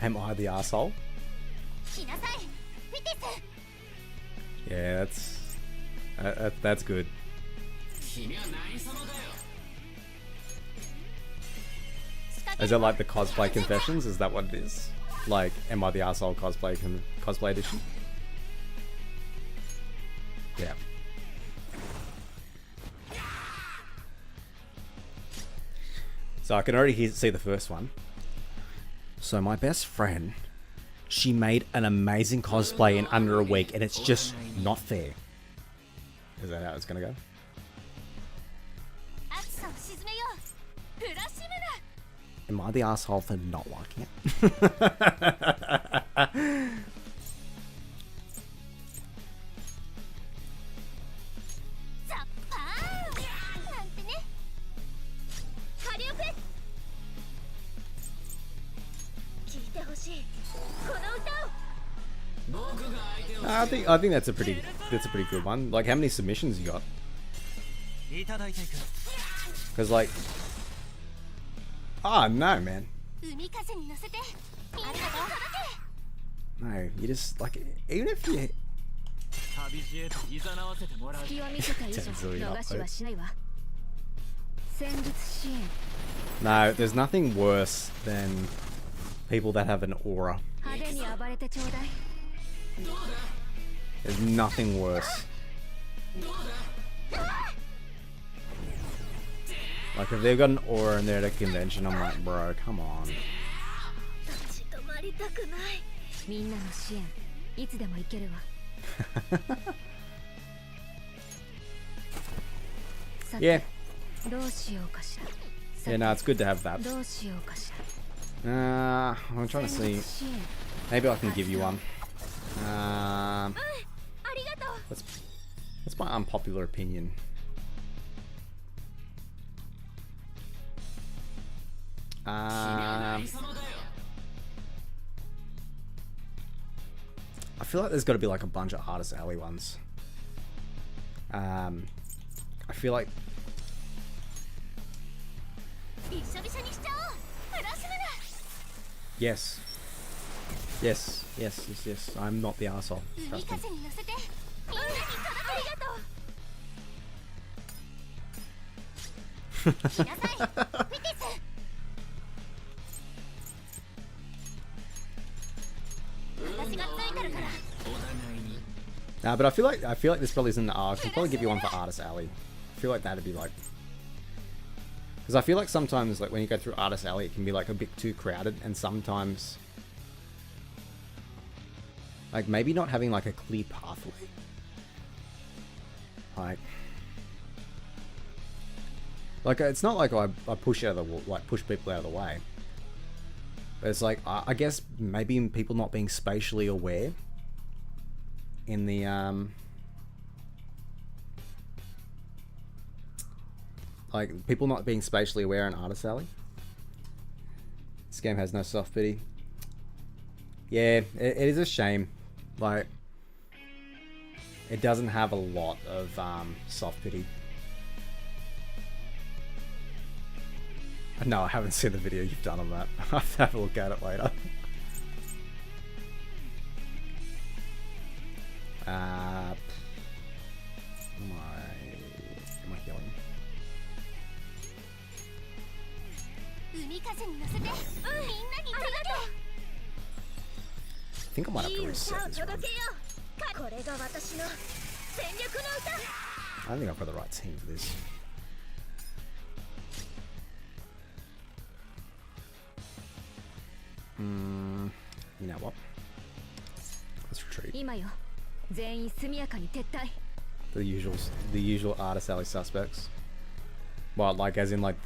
Am I the asshole? Yeah, that's good. Is it like the cosplay confessions? Is that what it is? Like, am I the asshole cosplay edition? Yeah. So I can already see the first one. So my best friend, she made an amazing cosplay in under a week, and it's just not fair. Is that how it's gonna go? Am I the asshole for not liking it? I think that's a pretty good one. Like, how many submissions you got? Because like, oh no, man. No, you just like, even if you. No, there's nothing worse than people that have an aura. There's nothing worse. Like, if they've got an aura and they're at a convention, I'm like, bro, come on. Yeah. Yeah, no, it's good to have that. I'm trying to see. Maybe I can give you one. That's my unpopular opinion. I feel like there's got to be like a bunch of Artist Alley ones. I feel like yes. I'm not the arsehole. Trust me. Nah, but I feel like this probably isn't. I can probably give you one for Artist Alley. I feel like that'd be like, because I feel like sometimes like when you go through Artist Alley, it can be like a bit too crowded, and sometimes like maybe not having like a clear pathway. Like it's not like I push out of the push people out of the way. But it's like I guess maybe people not being spatially aware in the like people not being spatially aware in Artist Alley. This game has no soft pity. Yeah, it is a shame. Like it doesn't have a lot of soft pity. No, I haven't seen the video you've done on that. I'll have a look at it later. Am I healing? I think I might have to reset this one. I don't think I've got the right team for this. You know what? Let's retreat. The usual artist alley suspects. Well, like as in like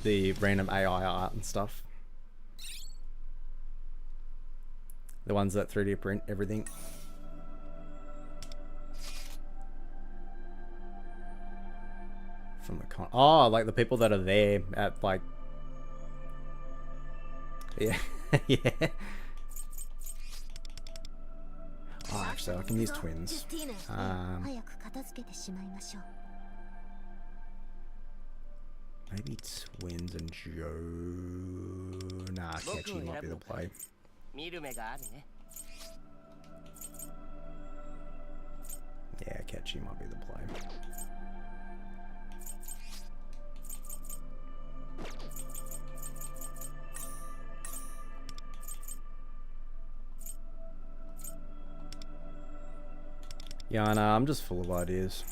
the random AI art and stuff. The ones that 3D print everything. From the con. Oh, like the people that are there at like. Yeah, yeah. Oh, actually, I can use twins. Maybe twins and Joe. Nah, Ketchy might be the play. Yeah, Ketchy might be the play. Yeah, I know, I'm just full of ideas.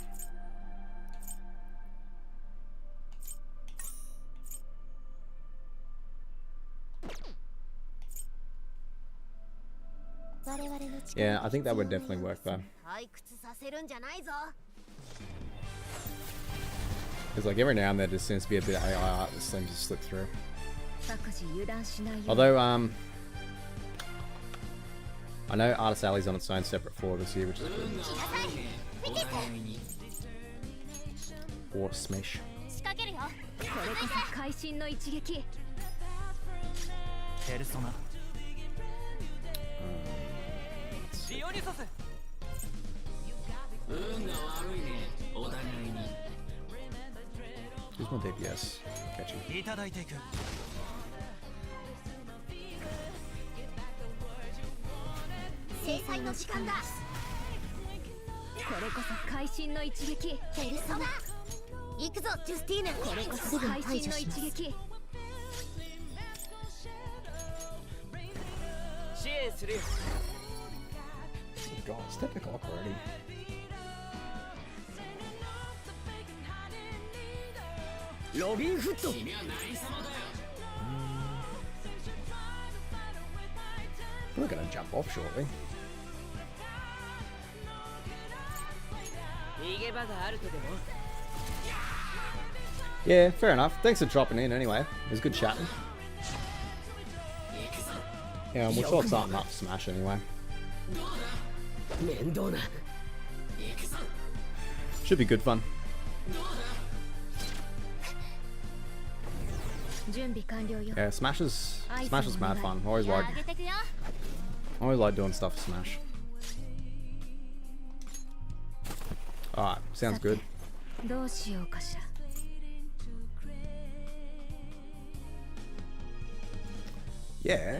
Yeah, I think that would definitely work though. Because like every now and then there seems to be a bit of AI art that seems to slip through. Although, I know Artist Alley's on its own separate floor this year, which is good. Or Smash. Who's my DPS? Catchy. God, it's 10 o'clock already. We're gonna jump off shortly. Yeah, fair enough. Thanks for dropping in anyway. It was good chatting. Yeah, we'll sort something up Smash anyway. Should be good fun. Yeah, Smash is mad fun. I always like doing stuff for Smash. Alright, sounds good. Yeah.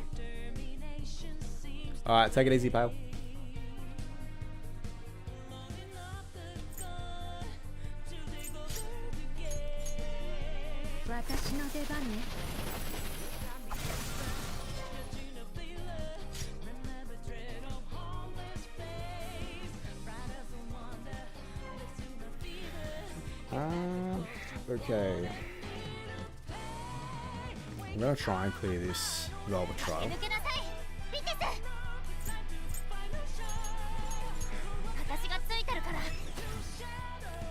Alright, take it easy, pal. Okay. I'm gonna try and clear this Velvet Trial.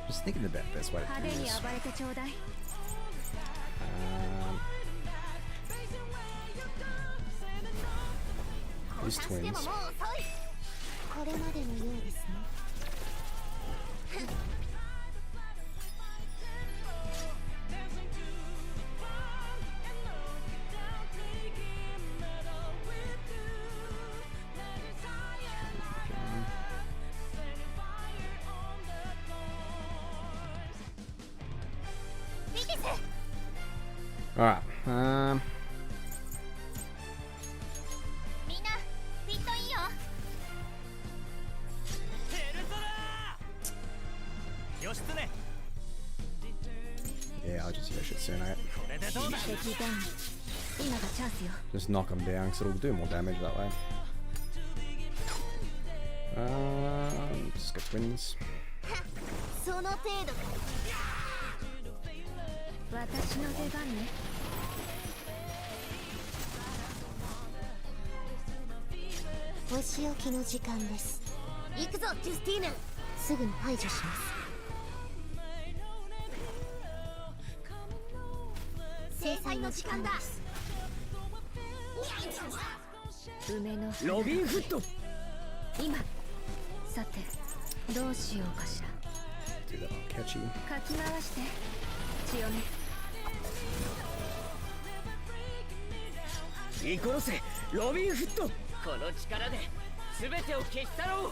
Just thinking about the best way to do this. These twins. Alright, yeah, I'll just use it soon, Just knock them down because it'll do more damage that way. Just get twins. 時間だ。梅のロビンフット。今さてどうしようかしら。 Do that on catchy. かき回して血をね。イコロセロビンフット。この力で全てを消し去ろう。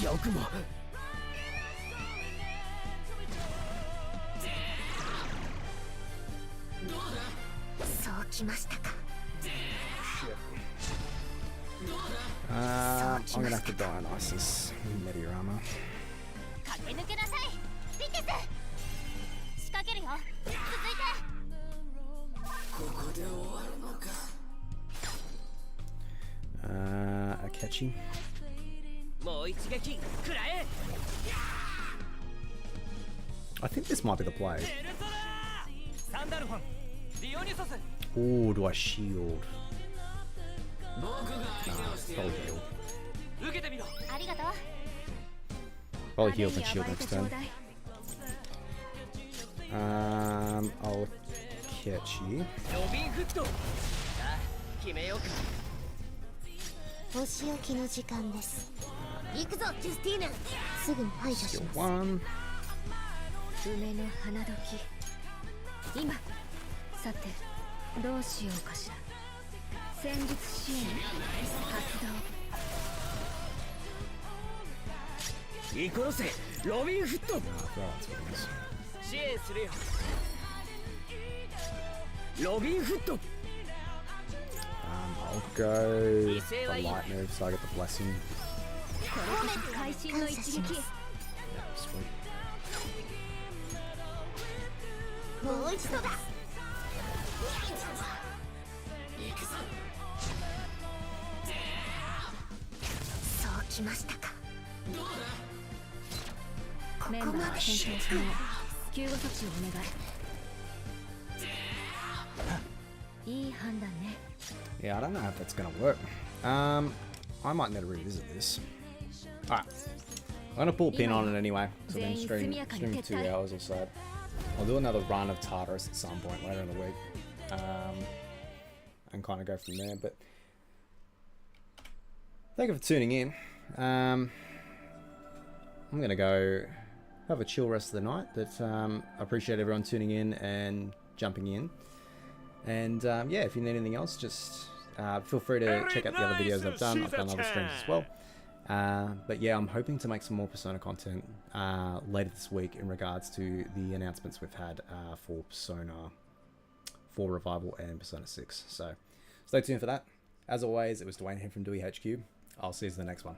よくも。そうきましたか。I'm gonna have to Dionysus. Meteor armor. 駆け抜けなさいビテス。仕掛けるよ。続いて。ここで終わるのか。A catchy. もう一撃食らえ。 I think this might be the play. サンダルフォンディオニソス。 Oh, do I shield? Nah, probably heal. 受けてみろ。ありがとう。 Probably heal and shield next turn. I'll catch you. ロビンフット。さあ決めようか。お仕置きの時間です。行くぞジュスティーヌ。すぐに排除し Skill ます。 1. 梅の花時今さてどうしようかしら。戦術支援発動。イコロセロビンフット。 Throw out spells. 支援するよ。ロビンフット。 I'll go the light move so I get the blessing. これこそ会心の一撃。 Yeah, sweet. もう一度だ。そうきましたか。メンバー戦闘中の救護措置をお願い。いい判断ね。 Yeah, I don't know if that's gonna work. I might need to revisit this. Alright. I'm gonna pull a pin on it anyway. So then stream 2 hours or so. I'll do another run of Tartarus at some point later in the week. And kind of go from there. But thank you for tuning in. I'm gonna go have a chill rest of the night. But I appreciate everyone tuning in and jumping in. And yeah, if you need anything else, just feel free to check out the other videos I've done. I've done other streams as well. But yeah, I'm hoping to make some more Persona content later this week in regards to the announcements we've had for Persona 4 Revival and Persona 6. So stay tuned for that. As always, it was Dwayne here from Dewey HQ. I'll see you in the next one.